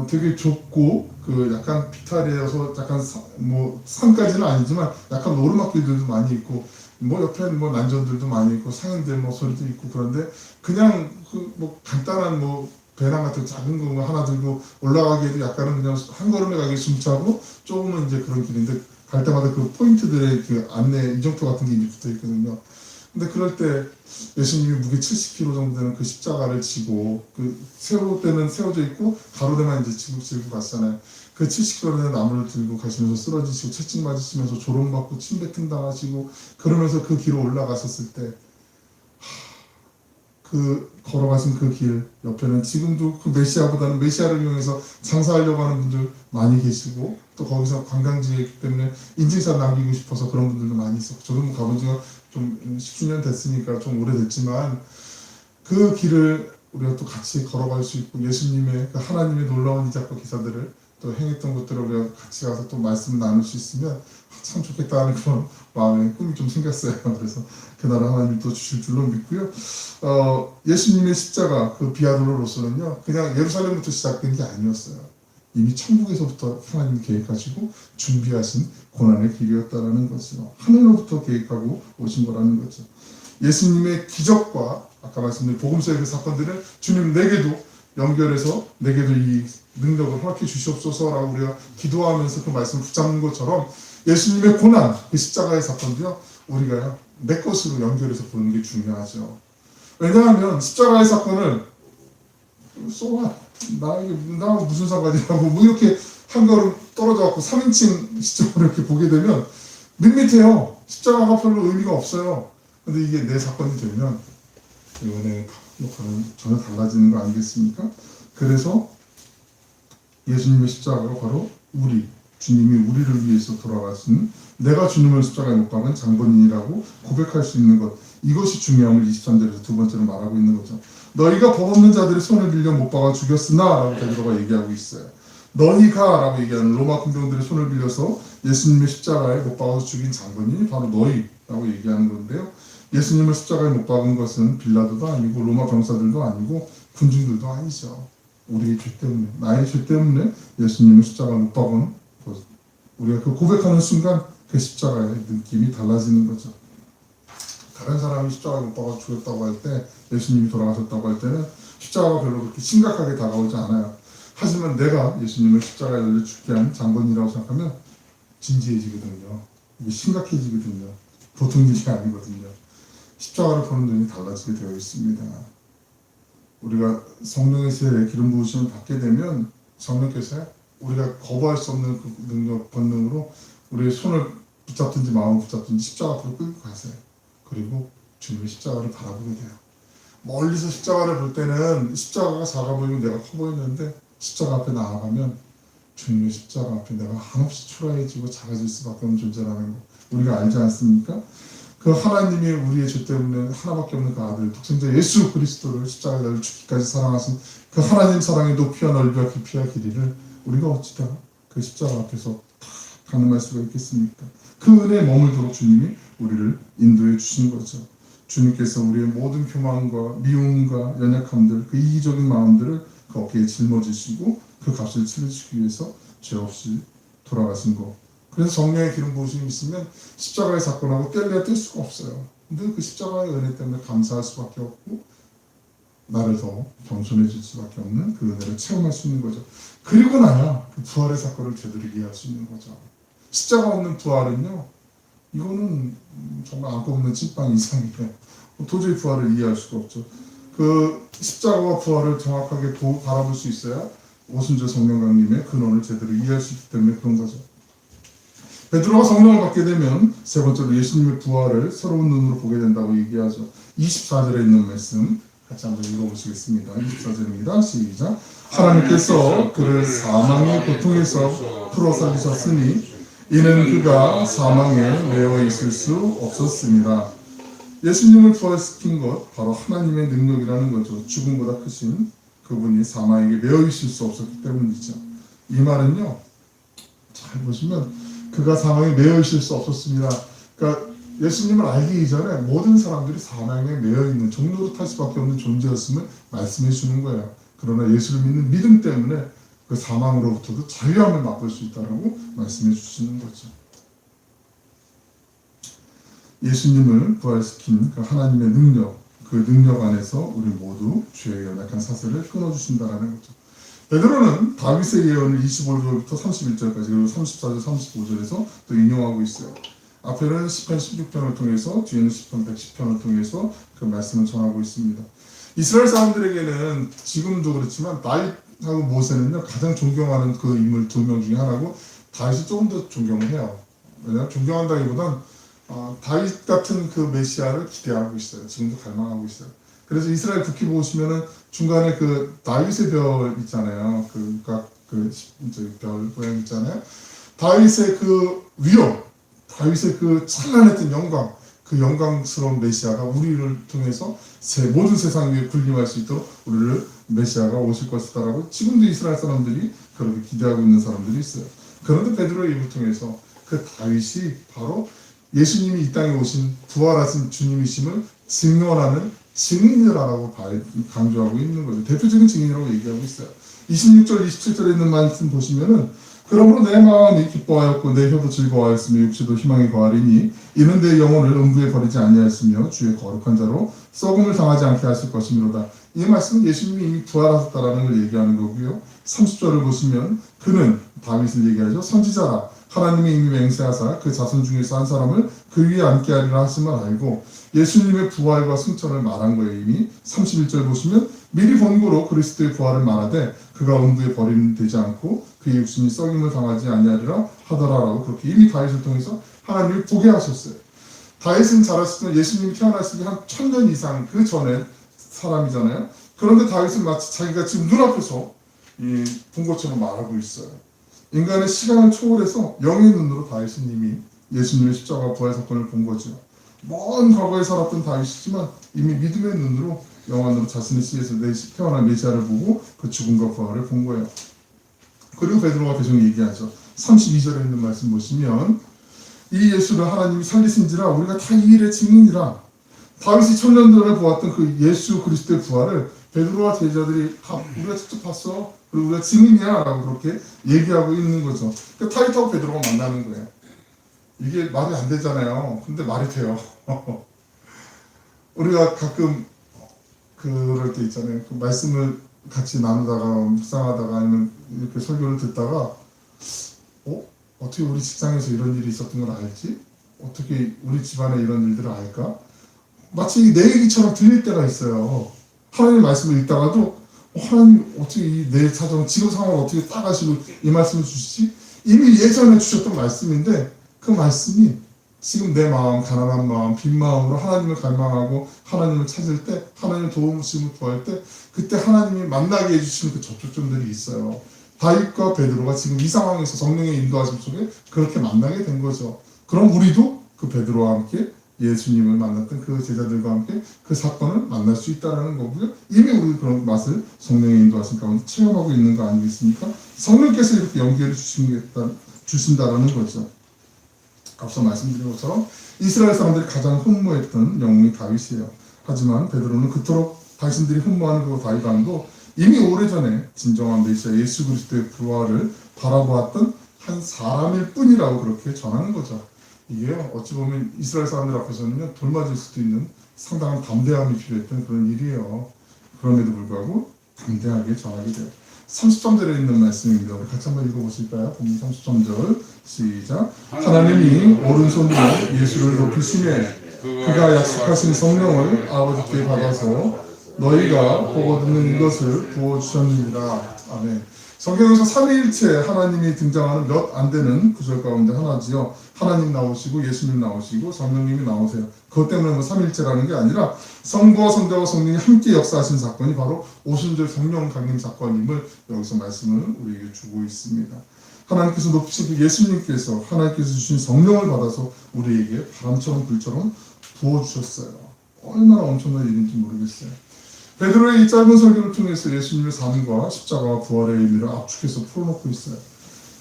되게 좁고 그 약간 비탈이어서 약간 뭐 산까지는 아니지만 약간 오르막길들도 많이 있고 뭐 옆에는 뭐 난전들도 많이 있고 상인들 뭐 소리도 있고 그런데 그냥 그 뭐 간단한 뭐 배낭 같은 작은 거 하나 들고 올라가기에도 약간은 그냥 한 걸음에 가기 숨차고 조금은 이제 그런 길인데 갈 때마다 그 포인트들의 그 안내 이정표 같은 게 이제 붙어 있거든요. 근데 그럴 때 예수님이 무게 70kg 정도 되는 그 십자가를 지고 그 세로대는 세워져 있고 가로대만 이제 지고 갔잖아요. 그 70kg 되는 나무를 들고 가시면서 쓰러지시고 채찍 맞으시면서 조롱받고 침뱉음 당하시고 그러면서 그 길을 올라가셨을 때 그 걸어가신 그 길 옆에는 지금도 그 메시아보다는 메시아를 이용해서 장사하려고 하는 분들 많이 계시고 또 거기서 관광지이기 때문에 인증샷 남기고 싶어서 그런 분들도 많이 있었고 저도 뭐 가본 지가 좀 10주년 됐으니까 좀 오래됐지만 그 길을 우리가 또 같이 걸어갈 수 있고 예수님의 그 하나님의 놀라운 이적과 기사들을 또 행했던 것들을 우리가 같이 가서 또 말씀을 나눌 수 있으면 참 좋겠다는 그런 마음의 꿈이 좀 생겼어요. 그래서 그날은 하나님이 또 주실 줄로 믿고요. 예수님의 십자가 그 비아돌로로서는요 그냥 예루살렘부터 시작된 게 아니었어요. 이미 천국에서부터 하나님이 계획하시고 준비하신 고난의 길이었다라는 거죠. 하늘로부터 계획하고 오신 거라는 거죠. 예수님의 기적과 아까 말씀드린 복음서의 그 사건들은 주님 내게도 연결해서 내게도 이 능력을 허락해 주시옵소서라고 우리가 기도하면서 그 말씀을 붙잡는 것처럼 예수님의 고난, 그 십자가의 사건도요 우리가 내 것으로 연결해서 보는 게 중요하죠. 왜냐하면 십자가의 사건을 나 무슨 상관이라고 뭐 이렇게 한 걸음 떨어져 갖고 3인칭 시점으로 이렇게 보게 되면 밋밋해요. 십자가가 별로 의미가 없어요. 근데 이게 내 사건이 되면 은혜의 역할은 전혀 달라지는 거 아니겠습니까? 그래서 예수님의 십자가가 바로 주님이 우리를 위해서 돌아가신 내가 주님을 십자가에 못 박은 장본인이라고 고백할 수 있는 것 이것이 중요함을 23절에서 두 번째로 말하고 있는 거죠. 너희가 법 없는 자들의 손을 빌려 못 박아 죽였으나 라고 베드로가 얘기하고 있어요. 너희가 라고 얘기하는 로마 군병들의 손을 빌려서 예수님의 십자가에 못 박아서 죽인 장본인이 바로 너희라고 얘기하는 건데요. 예수님을 십자가에 못 박은 것은 빌라도도 아니고 로마 병사들도 아니고 군중들도 아니죠. 우리의 죄 때문에 나의 죄 때문에 예수님을 십자가에 못 박은 우리가 그 고백하는 순간 그 십자가의 느낌이 달라지는 거죠. 다른 사람이 십자가에 못 박아 죽였다고 할 때 예수님이 돌아가셨다고 할 때는 십자가가 별로 그렇게 심각하게 다가오지 않아요. 하지만 내가 예수님을 십자가에 달려 죽게 한 장본이라고 생각하면 진지해지거든요. 이게 심각해지거든요. 보통 일이 아니거든요. 십자가를 보는 눈이 달라지게 되어 있습니다. 우리가 성령의 세례 기름 부으심을 받게 되면 성령께서 우리가 거부할 수 없는 그 능력, 본능으로 우리의 손을 붙잡든지 마음을 붙잡든지 십자가 앞으로 끌고 가세요. 그리고 주님의 십자가를 바라보게 돼요. 멀리서 십자가를 볼 때는 십자가가 작아 보이면 내가 커 보이는데 십자가 앞에 나아가면 주님의 십자가 앞에 내가 한없이 초라해지고 작아질 수밖에 없는 존재라는 거 우리가 알지 않습니까? 그 하나님이 우리의 죄 때문에 하나밖에 없는 그 아들 독생자 예수 그리스도를 십자가에 달려 죽기까지 사랑하신 그 하나님 사랑의 높이와 넓이와 깊이와 길이를 우리가 어찌다 그 십자가 앞에서 다 가늠할 수가 있겠습니까? 그 은혜에 머물도록 주님이 우리를 인도해 주신 거죠. 주님께서 우리의 모든 교만과 미움과 연약함들, 그 이기적인 마음들을 그 어깨에 짊어지시고 그 값을 치르시기 위해서 죄 없이 돌아가신 거. 그래서 성령의 기름 부으심이 있으면 십자가의 사건하고 뗄래야 뗄 수가 없어요. 근데 그 십자가의 은혜 때문에 감사할 수밖에 없고 나를 더 겸손해질 수밖에 없는 그 은혜를 체험할 수 있는 거죠. 그리고 나야 그 부활의 사건을 제대로 이해할 수 있는 거죠. 십자가 없는 부활은요, 이거는 정말 안고 없는 찐빵 이상이에요. 도저히 부활을 이해할 수가 없죠. 그 십자가와 부활을 정확하게 바라볼 수 있어야 오순절 성령 강림의 근원을 제대로 이해할 수 있기 때문에 그런 거죠. 베드로가 성령을 받게 되면 세 번째로 예수님의 부활을 새로운 눈으로 보게 된다고 얘기하죠. 24절에 있는 말씀 같이 한번 읽어보시겠습니다. 24절입니다. 시작. 하나님께서 그를 사망의 고통에서 풀어 살리셨으니 이는 그가 사망에 매여 있을 수 없었습니다. 예수님을 부활시킨 것 바로 하나님의 능력이라는 거죠. 죽음보다 크신 그분이 사망에게 매여 있을 수 없었기 때문이죠. 이 말은요, 잘 보시면 그가 사망에 매여 있을 수 없었습니다. 그러니까 예수님을 알기 이전에 모든 사람들이 사망에 매여 있는 종로로 탈 수밖에 없는 존재였음을 말씀해 주는 거예요. 그러나 예수를 믿는 믿음 때문에 그 사망으로부터도 자유함을 맛볼 수 있다라고 말씀해 주시는 거죠. 예수님을 부활시킨 그 하나님의 능력, 그 능력 안에서 우리 모두 죄의 연약한 사슬을 끊어주신다라는 거죠. 베드로는 다윗의 예언을 25절부터 31절까지 그리고 34절, 35절에서 또 인용하고 있어요. 앞에는 시편 16편을 통해서 뒤에는 시편 110편을 통해서 그 말씀을 전하고 있습니다. 이스라엘 사람들에게는 지금도 그렇지만 다윗하고 모세는요 가장 존경하는 그 인물 두 명 중에 하나고 다윗이 조금 더 존경을 해요. 왜냐하면 존경한다기보단 다윗 같은 그 메시아를 기대하고 있어요. 지금도 갈망하고 있어요. 그래서 이스라엘 국기 보시면은 중간에 그 다윗의 별 있잖아요. 별 모양 있잖아요. 다윗의 그 위엄, 다윗의 그 찬란했던 영광, 그 영광스러운 메시아가 우리를 통해서 모든 세상 위에 군림할 수 있도록 우리를 메시아가 오실 것이다라고 지금도 이스라엘 사람들이 그렇게 기대하고 있는 사람들이 있어요. 그런데 베드로의 입을 통해서 그 다윗이 바로 예수님이 이 땅에 오신 부활하신 주님이심을 증언하는 증인이라고 강조하고 있는 거죠. 대표적인 증인이라고 얘기하고 있어요. 26절, 27절에 있는 말씀 보시면은 그러므로 내 마음이 기뻐하였고 내 혀도 즐거워하였으며 육체도 희망이 거하리니 이는 내 영혼을 음부에 버리지 아니하였으며 주의 거룩한 자로 썩음을 당하지 않게 하실 것이므로다. 이 말씀은 예수님이 이미 부활하셨다라는 걸 얘기하는 거고요. 30절을 보시면 그는 다윗을 얘기하죠. 선지자라 하나님이 이미 맹세하사 그 자손 중에서 한 사람을 그 위에 앉게 하리라 하심을 알고 예수님의 부활과 승천을 말한 거예요. 이미 31절 보시면 미리 본고로 그리스도의 부활을 말하되 그가 음부에 버림되지 않고 그의 육신이 썩임을 당하지 아니하리라 하더라라고 그렇게 이미 다윗을 통해서 하나님을 보게 하셨어요. 다윗은 자랐을 때 예수님이 태어났을 때 한 1000년 이상 그 전에 사람이잖아요. 그런데 다윗은 마치 자기가 지금 눈앞에서 본 것처럼 말하고 있어요. 인간의 시간을 초월해서 영의 눈으로 다윗은 이미 예수님의 십자가 부활 사건을 본 거죠. 먼 과거에 살았던 다윗이지만 이미 믿음의 눈으로 영안으로 자신의 씨에서 태어난 메시아를 보고 그 죽음과 부활을 본 거예요. 그리고 베드로가 계속 얘기하죠. 32절에 있는 말씀 보시면 이 예수를 하나님이 살리신지라 우리가 다 이 일의 증인이라. 다윗이 1000년 전에 보았던 그 예수 그리스도의 부활을 베드로와 제자들이 우리가 직접 봤어. 그리고 우리가 증인이야 라고 그렇게 얘기하고 있는 거죠. 그러니까 다윗하고 베드로가 만나는 거예요. 이게 말이 안 되잖아요. 근데 말이 돼요. 우리가 가끔 그럴 때 있잖아요. 그 말씀을 같이 나누다가 묵상하다가 아니면 이렇게 설교를 듣다가 어떻게 우리 직장에서 이런 일이 있었던 걸 알지? 어떻게 우리 집안에 이런 일들을 알까? 마치 내 얘기처럼 들릴 때가 있어요. 하나님의 말씀을 읽다가도 하나님 어떻게 내 사정 지금 상황을 어떻게 딱 아시고 이 말씀을 주시지? 이미 예전에 주셨던 말씀인데 그 말씀이 지금 내 마음, 가난한 마음, 빈 마음으로 하나님을 갈망하고 하나님을 찾을 때, 하나님의 도움을 구할 때 그때 하나님이 만나게 해주시는 그 접촉점들이 있어요. 다윗과 베드로가 지금 이 상황에서 성령의 인도하심 속에 그렇게 만나게 된 거죠. 그럼 우리도 그 베드로와 함께 예수님을 만났던 그 제자들과 함께 그 사건을 만날 수 있다는 거고요. 이미 우리 그런 맛을 성령의 인도하심 가운데 체험하고 있는 거 아니겠습니까? 성령께서 이렇게 연결해 주신다라는 거죠. 앞서 말씀드린 것처럼 이스라엘 사람들이 가장 흠모했던 영웅이 다윗이에요. 하지만 베드로는 그토록 자신들이 흠모하는 그 다윗왕도 이미 오래전에 진정한 메시아 예수 그리스도의 부활을 바라보았던 한 사람일 뿐이라고 그렇게 전하는 거죠. 이게 어찌 보면 이스라엘 사람들 앞에서는 돌맞을 수도 있는 상당한 담대함이 필요했던 그런 일이에요. 그럼에도 불구하고 담대하게 전하게 돼요. 33절에 있는 말씀입니다. 우리 같이 한번 읽어보실까요? 본문 33절 시작. 하나님이 오른손으로 예수를 높이시매 그가 약속하신 성령을 아버지께 받아서 너희가 보고 듣는 이것을 부어주셨느니라. 아멘. 성경에서 삼위일체 하나님이 등장하는 몇 안 되는 구절 가운데 하나지요. 하나님 나오시고 예수님 나오시고 성령님이 나오세요. 그것 때문에 삼위일체라는 게 아니라 성부와 성자와 성령이 함께 역사하신 사건이 바로 오순절 성령 강림 사건임을 여기서 말씀을 우리에게 주고 있습니다. 하나님께서 높이신 그 예수님께서 하나님께서 주신 성령을 받아서 우리에게 바람처럼 불처럼 부어주셨어요. 얼마나 엄청난 일인지 모르겠어요. 베드로의 이 짧은 설교를 통해서 예수님의 삶과 십자가와 부활의 의미를 압축해서 풀어놓고 있어요.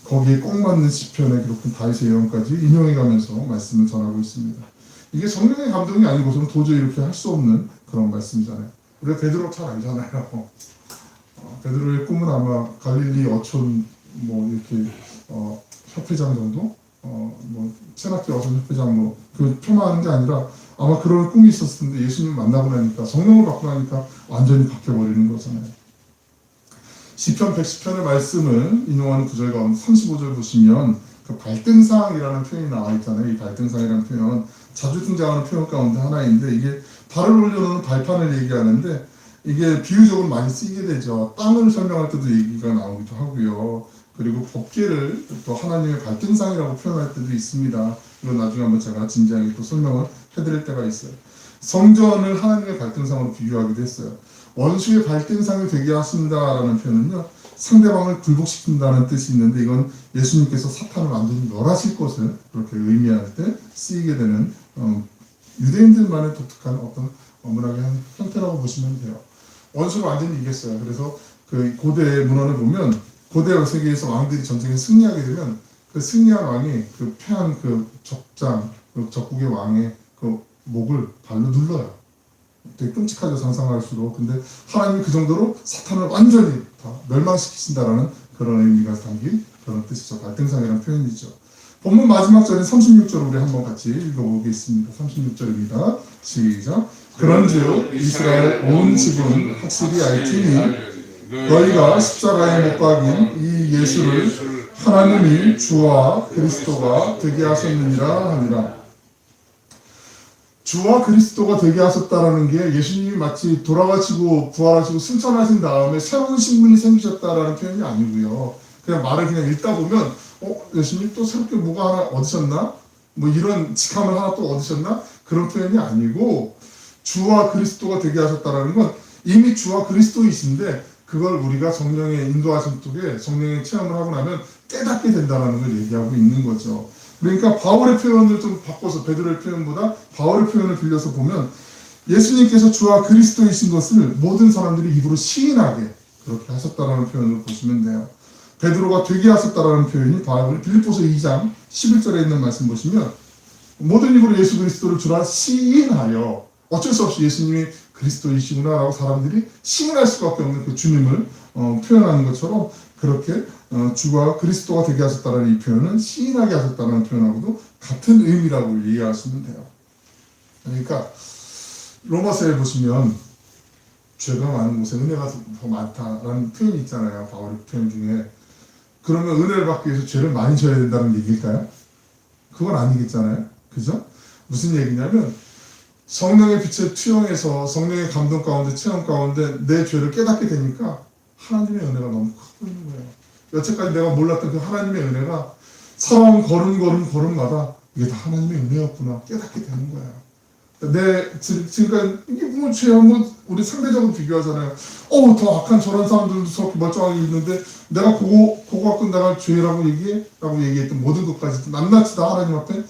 거기에 꼭 맞는 시편에 기록한 다윗의 예언까지 인용해가면서 말씀을 전하고 있습니다. 이게 성령의 감동이 아니고서는 도저히 이렇게 할 수 없는 그런 말씀이잖아요. 우리가 베드로 잘 알잖아요. 베드로의 꿈은 아마 갈릴리 어촌 뭐 이렇게 협회장 정도, 뭐 체납지 어촌 협회장 뭐 그 표만하는 게 아니라 아마 그런 꿈이 있었을 텐데 예수님 만나고 나니까 성령을 받고 나니까 완전히 바뀌어버리는 거잖아요. 시편 110편의 말씀을 인용하는 구절 가운데 35절 보시면 그 발등상이라는 표현이 나와 있잖아요. 이 발등상이라는 표현 자주 등장하는 표현 가운데 하나인데 이게 발을 올려놓는 발판을 얘기하는데 이게 비유적으로 많이 쓰이게 되죠. 땅을 설명할 때도 얘기가 나오기도 하고요. 그리고 법궤를 또 하나님의 발등상이라고 표현할 때도 있습니다. 이건 나중에 한번 제가 진지하게 또 설명을 해드릴 때가 있어요. 성전을 하나님의 발등상으로 비유하기도 했어요. 원수의 발등상이 되게 하신다라는 표현은요, 상대방을 굴복시킨다는 뜻이 있는데 이건 예수님께서 사탄을 완전히 멸하실 것을 그렇게 의미할 때 쓰이게 되는 유대인들만의 독특한 어떤 문학의 한 형태라고 보시면 돼요. 원수를 완전히 이겼어요. 그래서 그 고대 문헌을 보면 고대 세계에서 왕들이 전쟁에 승리하게 되면 그 승리한 왕이 그 패한 그 적장, 그 적국의 왕의 그 목을 발로 눌러요. 되게 끔찍하죠, 상상할수록. 근데 하나님이 그 정도로 사탄을 완전히 다 멸망시키신다라는 그런 의미가 담긴 그런 뜻이죠. 발등상이라는 표현이죠. 본문 마지막 절인 36절 우리 한번 같이 읽어보겠습니다. 36절입니다. 시작. 그런즉 이스라엘 온 집은 확실히 알지니 너희가 십자가에 못 박인 이 예수를 하나님이 주와 그리스도가 되게 하셨느니라 하니라. 주와 그리스도가 되게 하셨다라는 게 예수님이 마치 돌아가시고 부활하시고 승천하신 다음에 새로운 신분이 생기셨다라는 표현이 아니고요. 그냥 말을 그냥 읽다 보면 예수님 또 새롭게 뭐가 하나 얻으셨나? 뭐 이런 직함을 하나 또 얻으셨나? 그런 표현이 아니고 주와 그리스도가 되게 하셨다라는 건 이미 주와 그리스도이신데 그걸 우리가 성령의 인도하심 속에 성령의 체험을 하고 나면 깨닫게 된다는 걸 얘기하고 있는 거죠. 그러니까 바울의 표현을 좀 바꿔서 베드로의 표현보다 바울의 표현을 빌려서 보면 예수님께서 주와 그리스도이신 것을 모든 사람들이 입으로 시인하게 그렇게 하셨다라는 표현을 보시면 돼요. 베드로가 되게 하셨다라는 표현이 바울 빌립보서 2장 11절에 있는 말씀 보시면 모든 입으로 예수 그리스도를 주라 시인하여 어쩔 수 없이 예수님이 그리스도이시구나라고 사람들이 시인할 수밖에 없는 그 주님을 표현하는 것처럼 그렇게 주가 그리스도가 되게 하셨다는 이 표현은 시인하게 하셨다는 표현하고도 같은 의미라고 이해하시면 돼요. 그러니까 로마서에 보시면 죄가 많은 곳에 은혜가 더 많다라는 표현이 있잖아요. 바울의 표현 중에. 그러면 은혜를 받기 위해서 죄를 많이 져야 된다는 얘기일까요? 그건 아니겠잖아요. 그죠? 무슨 얘기냐면 성령의 빛에 투영해서 성령의 감동 가운데 체험 가운데 내 죄를 깨닫게 되니까 하나님의 은혜가 너무 커 보이는 거예요. 여태까지 내가 몰랐던 그 하나님의 은혜가 살아온 걸음마다 이게 다 하나님의 은혜였구나 깨닫게 되는 거예요. 지금까지 이게 뭐 죄하고 우리 상대적으로 비교하잖아요. 더 악한 저런 사람들도 저렇게 멀쩡하게 있는데 내가 그거 갖고 내가 죄라고 얘기했던 모든 것까지 낱낱이 다 하나님 앞에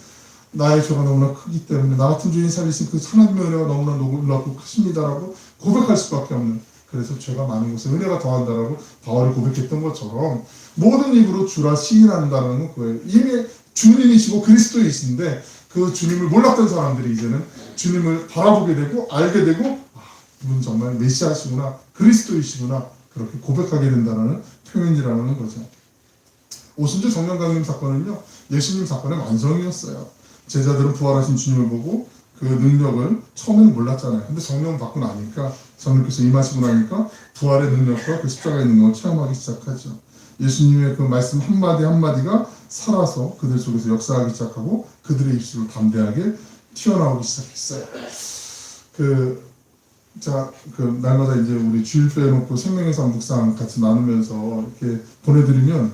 나의 죄가 너무나 크기 때문에 나 같은 죄인 살리신 그 하나님의 은혜가 너무나 놀랍고 크십니다라고 고백할 수밖에 없는, 그래서 죄가 많은 곳에 은혜가 더한다라고 바울이 고백했던 것처럼 모든 입으로 주라 시인한다는 거예요. 이미 주님이시고 그리스도이신데 그 주님을 몰랐던 사람들이 이제는 주님을 바라보게 되고 알게 되고 이분 정말 메시아시구나 그리스도이시구나 그렇게 고백하게 된다는 표현이라는 거죠. 오순절 정령 강림 사건은요 예수님 사건의 완성이었어요. 제자들은 부활하신 주님을 보고 그 능력을 처음에는 몰랐잖아요. 근데 성령 받고 나니까 성령께서 임하시고 나니까 부활의 능력과 그 십자가에 있는 걸 체험하기 시작하죠. 예수님의 그 말씀 한마디 한마디가 살아서 그들 속에서 역사하기 시작하고 그들의 입술로 담대하게 튀어나오기 시작했어요. 날마다 이제 우리 주일 빼놓고 생명의 산 묵상 같이 나누면서 이렇게 보내드리면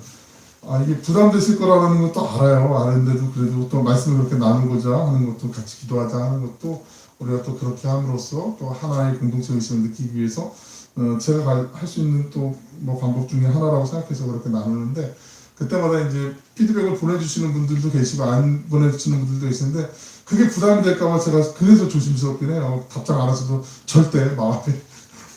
이게 부담되실 거라는 것도 아는데도 그래도 또 말씀을 그렇게 나누고자 하는 것도 같이 기도하자 하는 것도 우리가 또 그렇게 함으로써 또 하나의 공동체 의식을 느끼기 위해서 제가 할 수 있는 또 뭐 방법 중에 하나라고 생각해서 그렇게 나누는데 그때마다 이제 피드백을 보내주시는 분들도 계시고 안 보내주시는 분들도 계시는데 그게 부담이 될까봐 제가 그래서 조심스럽긴 해요. 답장 안 하셔도 절대 마음에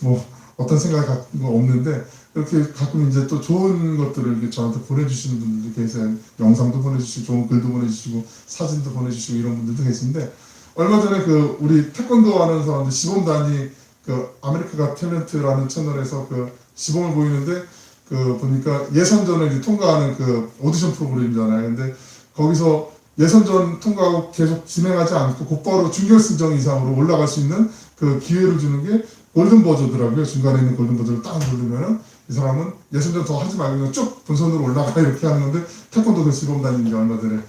뭐 어떤 생각이 갖는 거 없는데 이렇게 가끔 이제 또 좋은 것들을 이렇게 저한테 보내주시는 분들도 계세요. 영상도 보내주시고 좋은 글도 보내주시고 사진도 보내주시고 이런 분들도 계신데 얼마 전에 우리 태권도 하는 사람들 시범단이 그 아메리카가 탤런트라는 채널에서 그 시범을 보이는데 그 보니까 예선전을 이제 통과하는 그 오디션 프로그램이잖아요. 근데 거기서 예선전 통과하고 계속 진행하지 않고 곧바로 준결승전 이상으로 올라갈 수 있는 그 기회를 주는 게 골든버저더라고요. 중간에 있는 골든버저를 딱 누르면은 이 사람은 예선전 더 하지 말고 그냥 쭉 본선으로 올라가 이렇게 하는 건데 태권도 그 시범단인 게 얼마 전에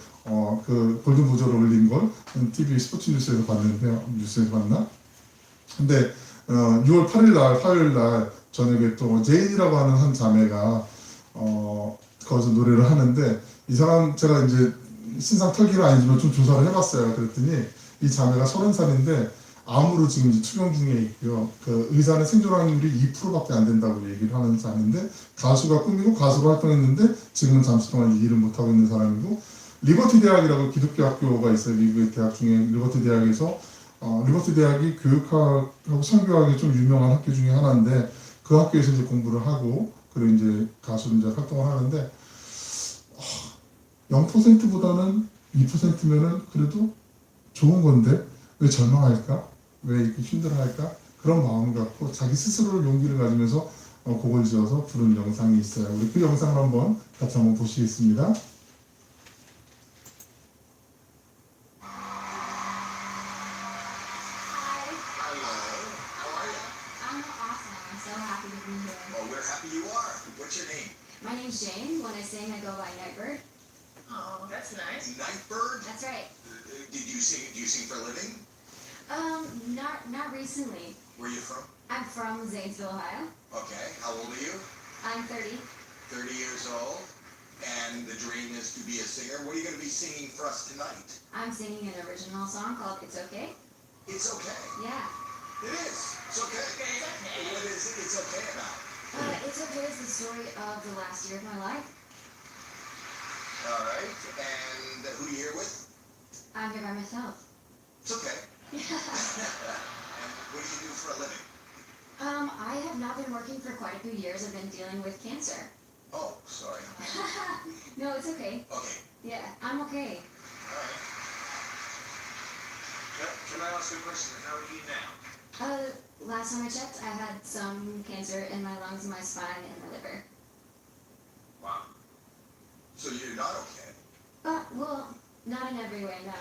그 골든버저를 올린 걸 TV 스포츠 뉴스에서 봤는데 뉴스에서 봤나? 근데 6월 8일 날 화요일 날 저녁에 또 제인이라고 하는 한 자매가 거기서 노래를 하는데 이 사람 제가 이제 신상 털기는 아니지만 좀 조사를 해봤어요. 그랬더니 이 자매가 30살인데 암으로 지금 이제 투병 중에 있고요. 그 의사는 생존 확률이 2%밖에 안 된다고 얘기를 하는 사람인데 가수가 꿈이고 가수로 활동했는데 지금은 잠시 동안 일을 못 하고 있는 사람이고 리버티 대학이라고 기독교 학교가 있어요. 미국의 대학 중에 리버티 대학에서 리버티 대학이 교육학하고 성교학이 좀 유명한 학교 중에 하나인데 그 학교에서 이제 공부를 하고 그리고 이제 가수로 이제 활동을 하는데 0%보다는 2%면은 그래도 좋은 건데 왜 절망할까? 왜 이렇게 힘들어할까? 그런 마음을 갖고 자기 스스로를 용기를 가지면서 곡을 지어서 부른 영상이 있어요. 우리 그 영상을 한번 같이 한번 보시겠습니다. I'm awesome. I'm so happy to be here. Well, we're happy you are. What's your name? My name's Jane. When I sing, I go by Nightbird. Oh, that's nice. Nightbird? That's right. Did you sing? Do you sing for a living? Not recently. Where are you from? I'm from Zanesville, Ohio. Okay. How old are you? I'm 30. 30 years old. And the dream is to be a singer. What are you going to be singing for us tonight? I'm singing an original song called "It's Okay." It's okay. Yeah. It is. It's okay. It's okay. What is it? It's okay about? It's Okay is the story of the last year of my life. All right. And who are you here with? I'm here by myself. It's okay. Yeah. And what do you do for a living? I have not been working for quite a few years. I've been dealing with cancer. Oh, sorry. No, it's okay. Okay. Yeah, I'm okay. All right. Can I ask you a question? How are you now? Last time I checked, I had some cancer in my lungs, my spine, and my liver. Wow. So you're not okay. Well, not in every way, no.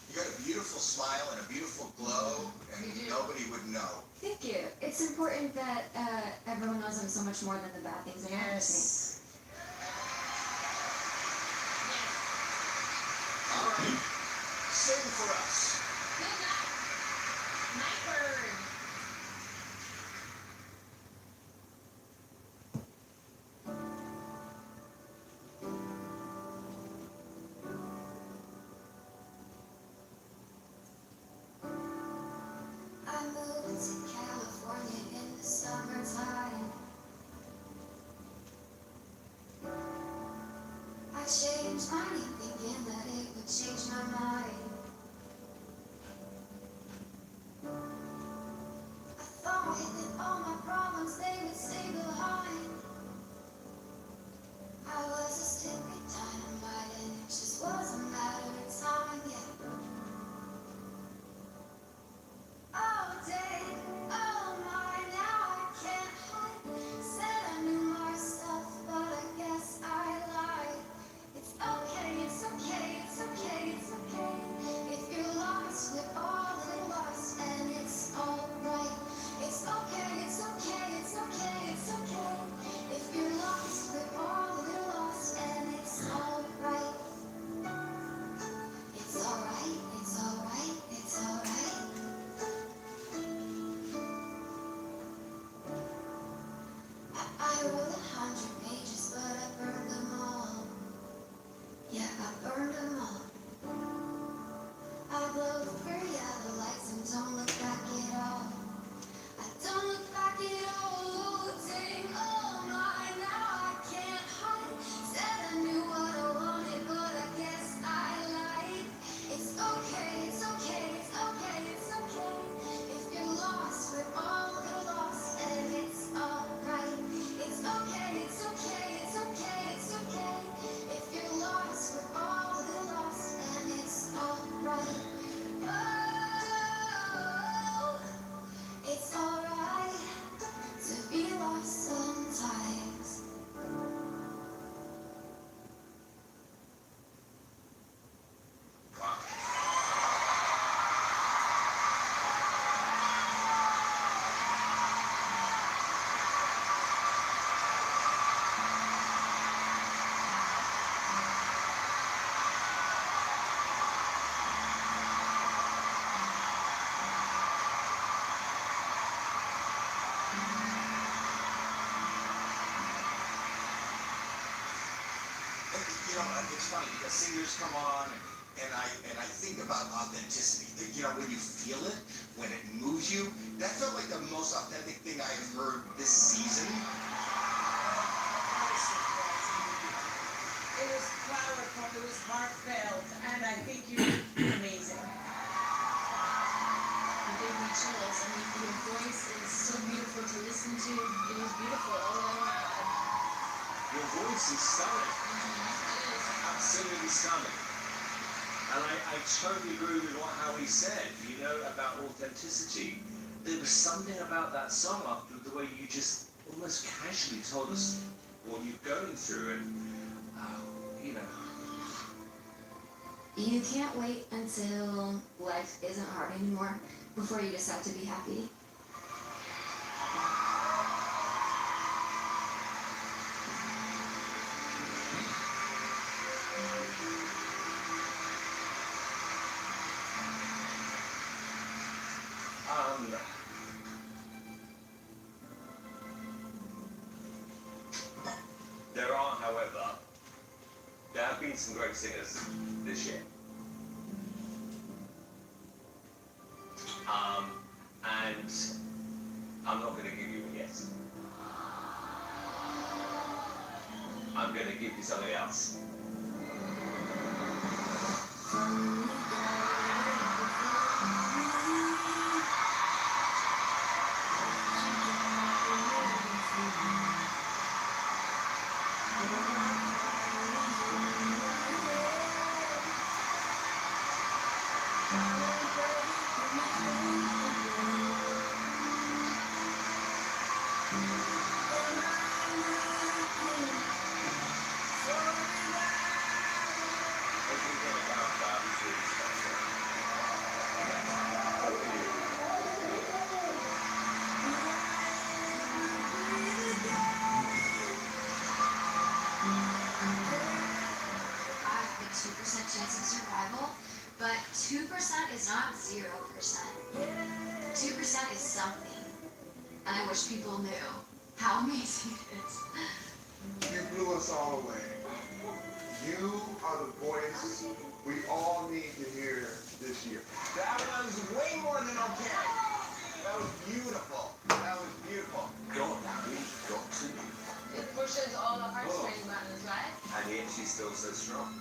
You got a beautiful smile and a beautiful glow, and You do. nobody would know. Thank you. It's important that everyone knows I'm so much more than the bad things that happen to me. Yes. All right. Sing for us. Good night. Nightbird. I moved to California in the summertime. I changed my name thinking that it would change my mind. I thought that all my problems they would stay behind. I was a stupid dynamite and it just was a matter of time, yeah. All day, all night, now I can't hide. Said I knew more stuff, but I guess I lied. It's okay, it's you know, it's funny because singers come on and I think about authenticity. You know, when you feel it, when it moves you, that felt like the most authentic thing I've heard this season. It was powerful, it was heartfelt, and I think you're amazing. You gave me chills. I mean, your voice is so beautiful to listen to. It was beautiful all the way around. Your voice is stunning, It is. absolutely stunning. And I totally agree with what Howie said, you know, about authenticity. There was something about that song after the way you just almost casually told us what you're going through and, you know. You can't wait until life isn't hard anymore before you decide to be happy. There are, however, there have been some great singers this year. And I'm not going to give you a yes. I'm going to give you something else. Everything about that is really special. I have a 2% chance of survival, but 2% is not 0%. 2% is something. And I wish people knew how amazing it is. You blew us all away. You are the voice we all need to hear this year. That was way more than okay. That was beautiful. That was beautiful. We've got to you. It pushes all the heartstring buttons, right? And yet she's still so strong.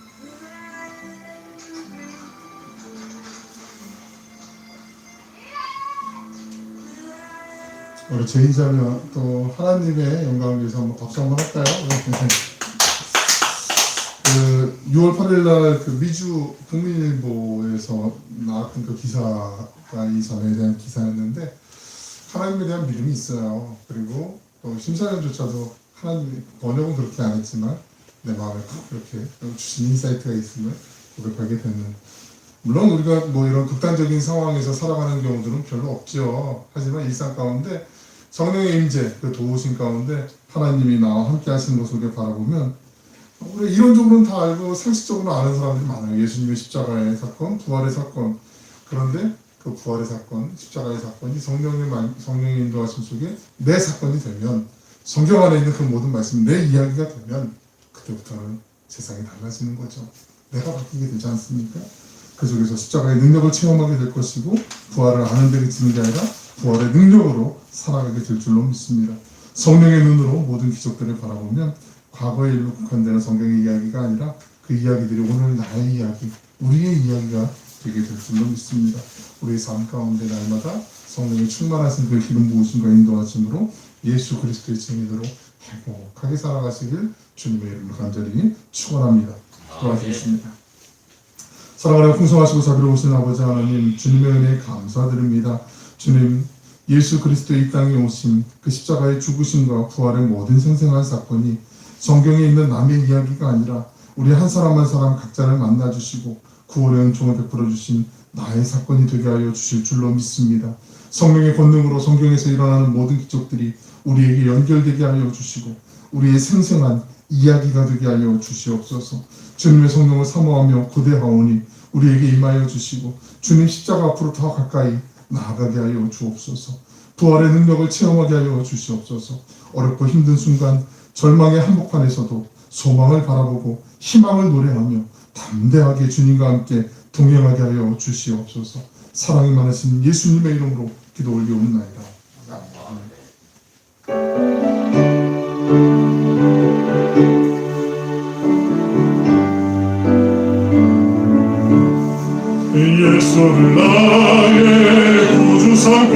우리 제이자면 또 하나님의 영광을 위해서 한번 박수 한번 할까요? 그 6월 8일 날그 미주 국민일보에서 나왔던 그 기사가 이 전에 대한 기사였는데 하나님에 대한 믿음이 있어요. 그리고 또 심사위원조차도 하나님 번역은 그렇게 안 했지만 내 마음에 꼭 그렇게 주신 인사이트가 있음을 고백하게 되는. 물론 우리가 뭐 이런 극단적인 상황에서 살아가는 경우들은 별로 없죠. 하지만 일상 가운데 성령의 임재, 그 도우심 가운데 하나님이 나와 함께 하시는 모습을 바라보면 우리 이론적으로는 다 알고 상식적으로 아는 사람들이 많아요. 예수님의 십자가의 사건, 부활의 사건. 그런데 그 부활의 사건, 십자가의 사건이 성령의 인도하심 속에 내 사건이 되면, 성경 안에 있는 그 모든 말씀이 내 이야기가 되면 그때부터는 세상이 달라지는 거죠. 내가 바뀌게 되지 않습니까? 그 속에서 십자가의 능력을 체험하게 될 것이고 부활을 아는 데 그치는 게 아니라 부활의 능력으로 살아가게 될 줄로 믿습니다. 성령의 눈으로 모든 기적들을 바라보면 과거의 일로 국한되는 성경의 이야기가 아니라 그 이야기들이 오늘 나의 이야기, 우리의 이야기가 되게 될 줄로 믿습니다. 우리의 삶 가운데 날마다 성령의 충만하신 그 기름 부으심과 인도하심으로 예수 그리스도의 증인으로 행복하게 살아가시길 주님의 이름으로 간절히 축원합니다. 도와주십니다. 사랑하는 풍성하시고 자비로우신 아버지 하나님, 주님의 은혜에 감사드립니다. 주님, 예수 그리스도의 이 땅에 오신 그 십자가의 죽으심과 부활의 모든 생생한 사건이 성경에 있는 남의 이야기가 아니라 우리 한 사람 한 사람 각자를 만나주시고 구원의 은총을 베풀어 주신 나의 사건이 되게 하여 주실 줄로 믿습니다. 성령의 권능으로 성경에서 일어나는 모든 기적들이 우리에게 연결되게 하여 주시고 우리의 생생한 이야기가 되게 하여 주시옵소서. 주님의 성령을 사모하며 고대하오니 우리에게 임하여 주시고 주님 십자가 앞으로 더 가까이 나아가게 하여 주옵소서. 부활의 능력을 체험하게 하여 주시옵소서. 어렵고 힘든 순간 절망의 한복판에서도 소망을 바라보고 희망을 노래하며 담대하게 주님과 함께 동행하게 하여 주시옵소서. 사랑이 많으신 예수님의 이름으로 기도 올리옵나이다. 예수를 나의 구주 삼고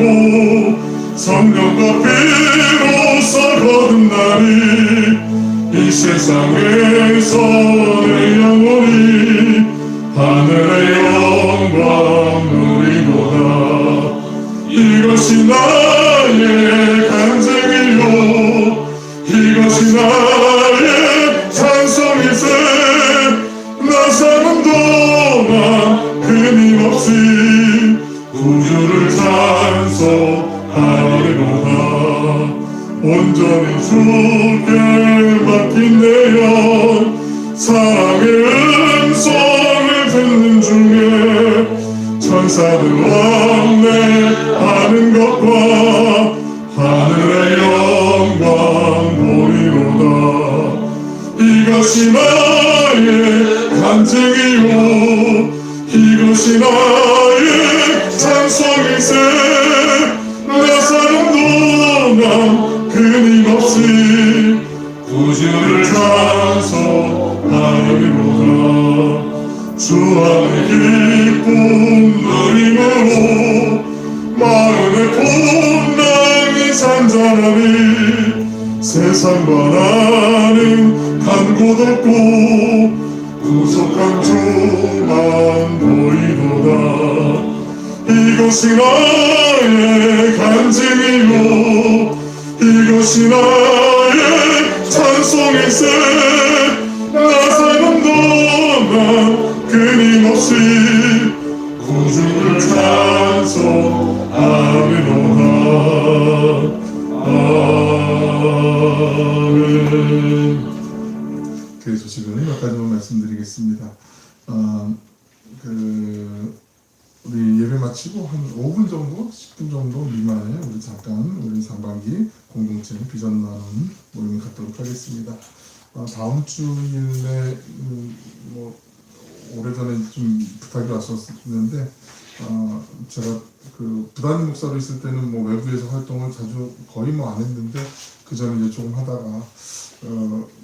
성령과 피로 거듭나리 이 세상에서 내 영혼이 하늘의 영광 누리도다. 이것이 나의 간증이요 이것이 나의 찬송이세. 나 사는 동안 끊임없이 구주를 찬송하리로다. 온전히 주께 맡긴 내 영 사랑의 음성을 듣는 중에 천사들 왕래하는 것과 하늘의 영광 보이로다. 이것이 나의 간증이요 이것이 나의 찬송이세. 나 사는 동안 끊임없이 구주를 찬송하리로다. 주 안의 기쁨 누림으로 마음의 풍랑이 잔잔하니 세상과 나는 간 곳 없고 구속한 주만 보이도다. 이것이 나의 간증이요 이것이 나의 찬송일세. 나 사는 동안 끊임없이 구주를 찬송하리로다. 아멘. 교회 소식을 몇 가지만 말씀드리겠습니다. 우리 예배 마치고 한 5분 정도, 10분 정도 미만에 우리 잠깐 우리 상반기 공동체 비전 나눔 모임 갖도록 하겠습니다. 다음 주일에 오래전에 좀 부탁이 왔었는데 제가 그 부단임 목사로 있을 때는 외부에서 활동을 자주 거의 안 했는데 그 전에 이제 조금 하다가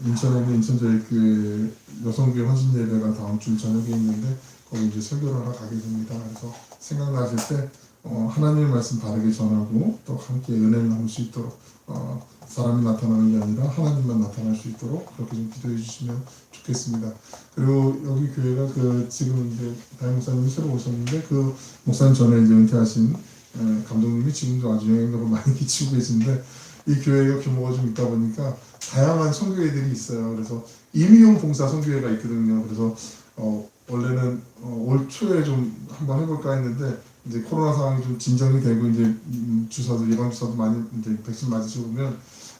인천에 있는 인천저희교회 여성교회 헌신 예배가 다음 주 저녁에 있는데 거기 이제 설교를 하러 가게 됩니다. 그래서 생각나실 때 하나님의 말씀 바르게 전하고 또 함께 은혜를 나눌 수 있도록 사람이 나타나는 게 아니라 하나님만 나타날 수 있도록 그렇게 좀 기도해 주시면 좋겠습니다. 그리고 여기 교회가 지금 이제 다임 목사님이 새로 오셨는데 그 목사님 전에 이제 은퇴하신 감독님이 지금도 아주 영향력을 많이 끼치고 계신데 이 교회가 규모가 좀 있다 보니까 다양한 선교회들이 있어요. 그래서 임의용 봉사 선교회가 있거든요. 그래서 원래는 올 초에 좀 한번 해볼까 했는데 이제 코로나 상황이 좀 진정이 되고 이제 주사도 예방 주사도 많이 이제 백신 맞으시고 오면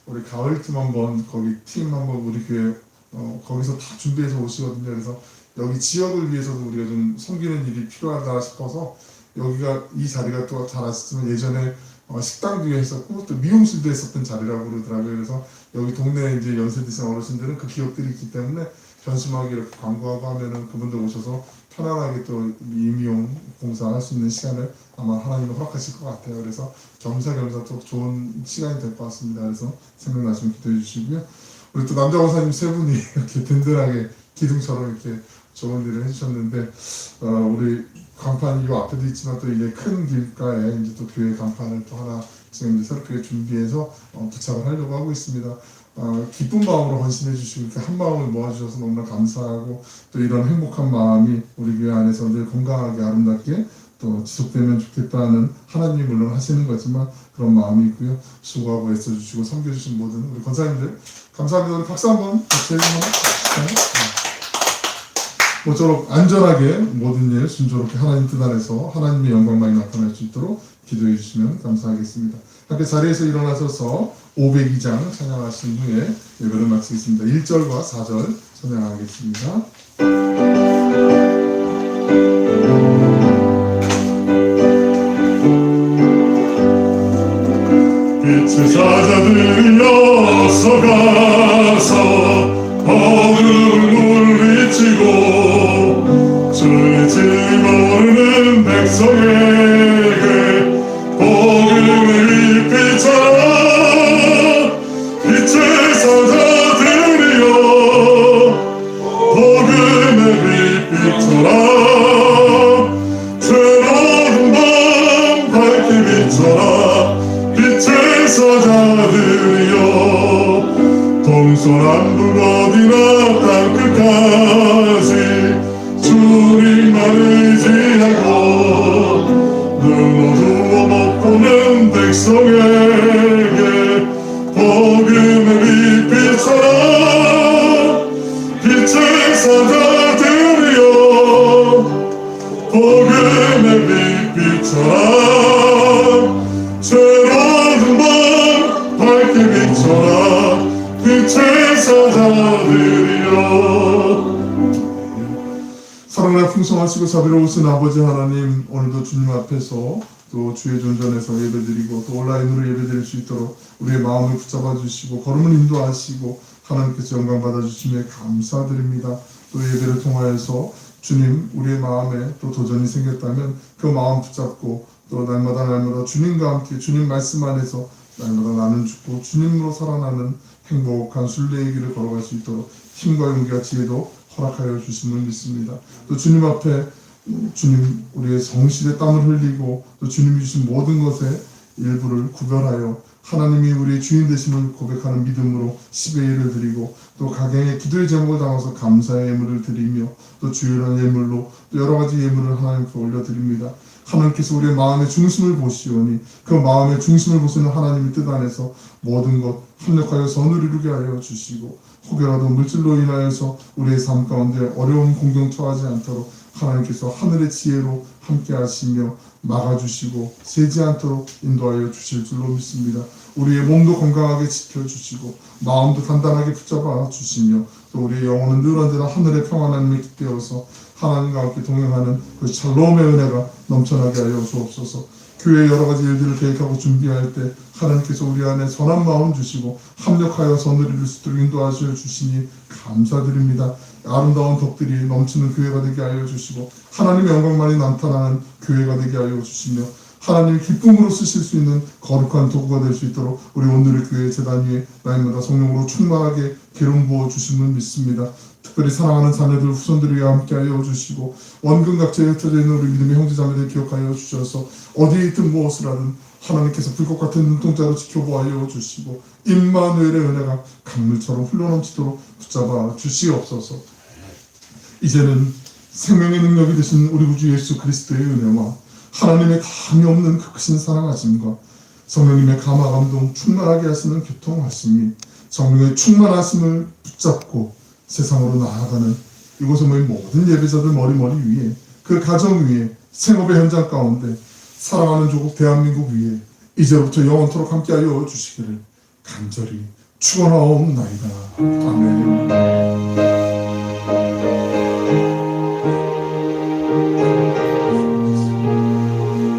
우리 가을쯤 한번 거기 팀 한번 우리 교회 거기서 다 준비해서 오시거든요. 그래서 여기 지역을 위해서도 우리가 좀 섬기는 일이 필요하다 싶어서 여기가 이 자리가 또 잘 아시지만 예전에 식당도 했었고 또 미용실도 했었던 자리라고 그러더라고요. 그래서 여기 동네에 이제 연세 드신 어르신들은 그 기억들이 있기 때문에 현심하게 이렇게 광고하고 하면은 그분들 오셔서 편안하게 또 임용 봉사할 수 있는 시간을 아마 하나님이 허락하실 것 같아요. 그래서 겸사겸사 또 좋은 시간이 될 것 같습니다. 그래서 생각나시면 기도해 주시고요. 우리 또 남자 원사님 세 분이 이렇게 든든하게 기둥처럼 이렇게 좋은 일을 해주셨는데 우리 간판이 이 앞에도 있지만 또 이제 큰 길가에 이제 또 교회 간판을 또 하나 지금 이제 새롭게 준비해서 부착을 하려고 하고 있습니다. 기쁜 마음으로 헌신해 주시고 이렇게 한 마음을 모아주셔서 너무나 감사하고 또 이런 행복한 마음이 우리 교회 안에서 늘 건강하게 아름답게 또 지속되면 좋겠다는 하나님이 물론 하시는 거지만 그런 마음이 있고요. 수고하고 애써주시고 섬겨주신 모든 우리 권사님들 감사합니다. 우리 박수 한번 같이 해주시면 모쪼록 안전하게 모든 일 순조롭게 하나님 뜻 안에서 하나님의 영광만이 나타날 수 있도록 기도해 주시면 감사하겠습니다. 함께 자리에서 일어나셔서 502장 찬양하신 후에 예배를 마치겠습니다. 1절과 4절 찬양하겠습니다. 빛을 찾아들여서 가서 어둠을 물리치고 주의 질 모르는 백성에게 복음의 빛비춰라 빛의 사자들이여 복음의 빛비춰라 새로운 밤 밝게 비춰라 빛의 사자들이여 동서남북 어디나 땅끝까지 주님만 의지하고 눈 어두워 못 보는 백성에게 복음의 빛 비춰라 빛의 사자들이여 복음의 빛 비춰라 새로운 밤 밝게 비춰라 빛의 사자들이여. 사랑과 풍성하시고 자비로우신 아버지 하나님, 오늘도 주님 앞에서 또 주의 존전에서 예배드리고 또 온라인으로 예배드릴 수 있도록 우리의 마음을 붙잡아 주시고 걸음을 인도하시고 하나님께서 영광 받아주심에 감사드립니다. 또 예배를 통하여서 주님 우리의 마음에 또 도전이 생겼다면 그 마음 붙잡고 또 날마다 주님과 함께 주님 말씀 안에서 날마다 나는 죽고 주님으로 살아나는 행복한 순례의 길을 걸어갈 수 있도록 힘과 용기와 지혜도 허락하여 주심을 믿습니다. 또 주님 앞에 주님 우리의 성실의 땀을 흘리고 또 주님이 주신 모든 것의 일부를 구별하여 하나님이 우리의 주인 되심을 고백하는 믿음으로 10의 1을 드리고 또 각양의 기도의 제목을 담아서 감사의 예물을 드리며 또 주일한 예물로 또 여러 가지 예물을 하나님께 올려드립니다. 하나님께서 우리의 마음의 중심을 보시오니 그 마음의 중심을 보시는 하나님의 뜻 안에서 모든 것 합력하여 선을 이루게 하여 주시고 혹여라도 물질로 인하여서 우리의 삶 가운데 어려운 공경 처하지 않도록 하나님께서 하늘의 지혜로 함께 하시며 막아주시고 세지 않도록 인도하여 주실 줄로 믿습니다. 우리의 몸도 건강하게 지켜주시고 마음도 단단하게 붙잡아 주시며 또 우리의 영혼은 늘 언제나 하늘의 평안함에 깃대어서 하나님과 함께 동행하는 그 샬롬의 은혜가 넘쳐나게 하여 주옵소서. 교회의 여러 가지 일들을 계획하고 준비할 때 하나님께서 우리 안에 선한 마음 주시고 합력하여 선을 이룰 수 있도록 인도하셔 주시니 감사드립니다. 아름다운 덕들이 넘치는 교회가 되게 하여 주시고 하나님의 영광만이 나타나는 교회가 되게 하여 주시며 하나님의 기쁨으로 쓰실 수 있는 거룩한 도구가 될 수 있도록 우리 오늘의 교회 재단 위에 날마다 성령으로 충만하게 기름 부어 주심을 믿습니다. 특별히 사랑하는 자녀들 후손들을 함께 하여 주시고 원근 각지에 흩어져 있는 우리 믿음의 형제자매들 기억하여 주셔서 어디에 있든 무엇을 하든 하나님께서 불꽃 같은 눈동자로 지켜보아여 주시고 임마누엘의 은혜가 강물처럼 흘러넘치도록 붙잡아 주시옵소서. 이제는 생명의 능력이 되신 우리 구주 예수 그리스도의 은혜와 하나님의 감이 없는 그 크신 사랑하심과 성령님의 감화 감동 충만하게 하시는 교통하심이 성령의 충만하심을 붙잡고 세상으로 나아가는 이곳의 모든 예배자들 머리머리 위에 그 가정 위에 생업의 현장 가운데 사랑하는 조국 대한민국 위에 이제부터 영원토록 함께하여 주시기를 간절히 축원하옵나이다. 아멘.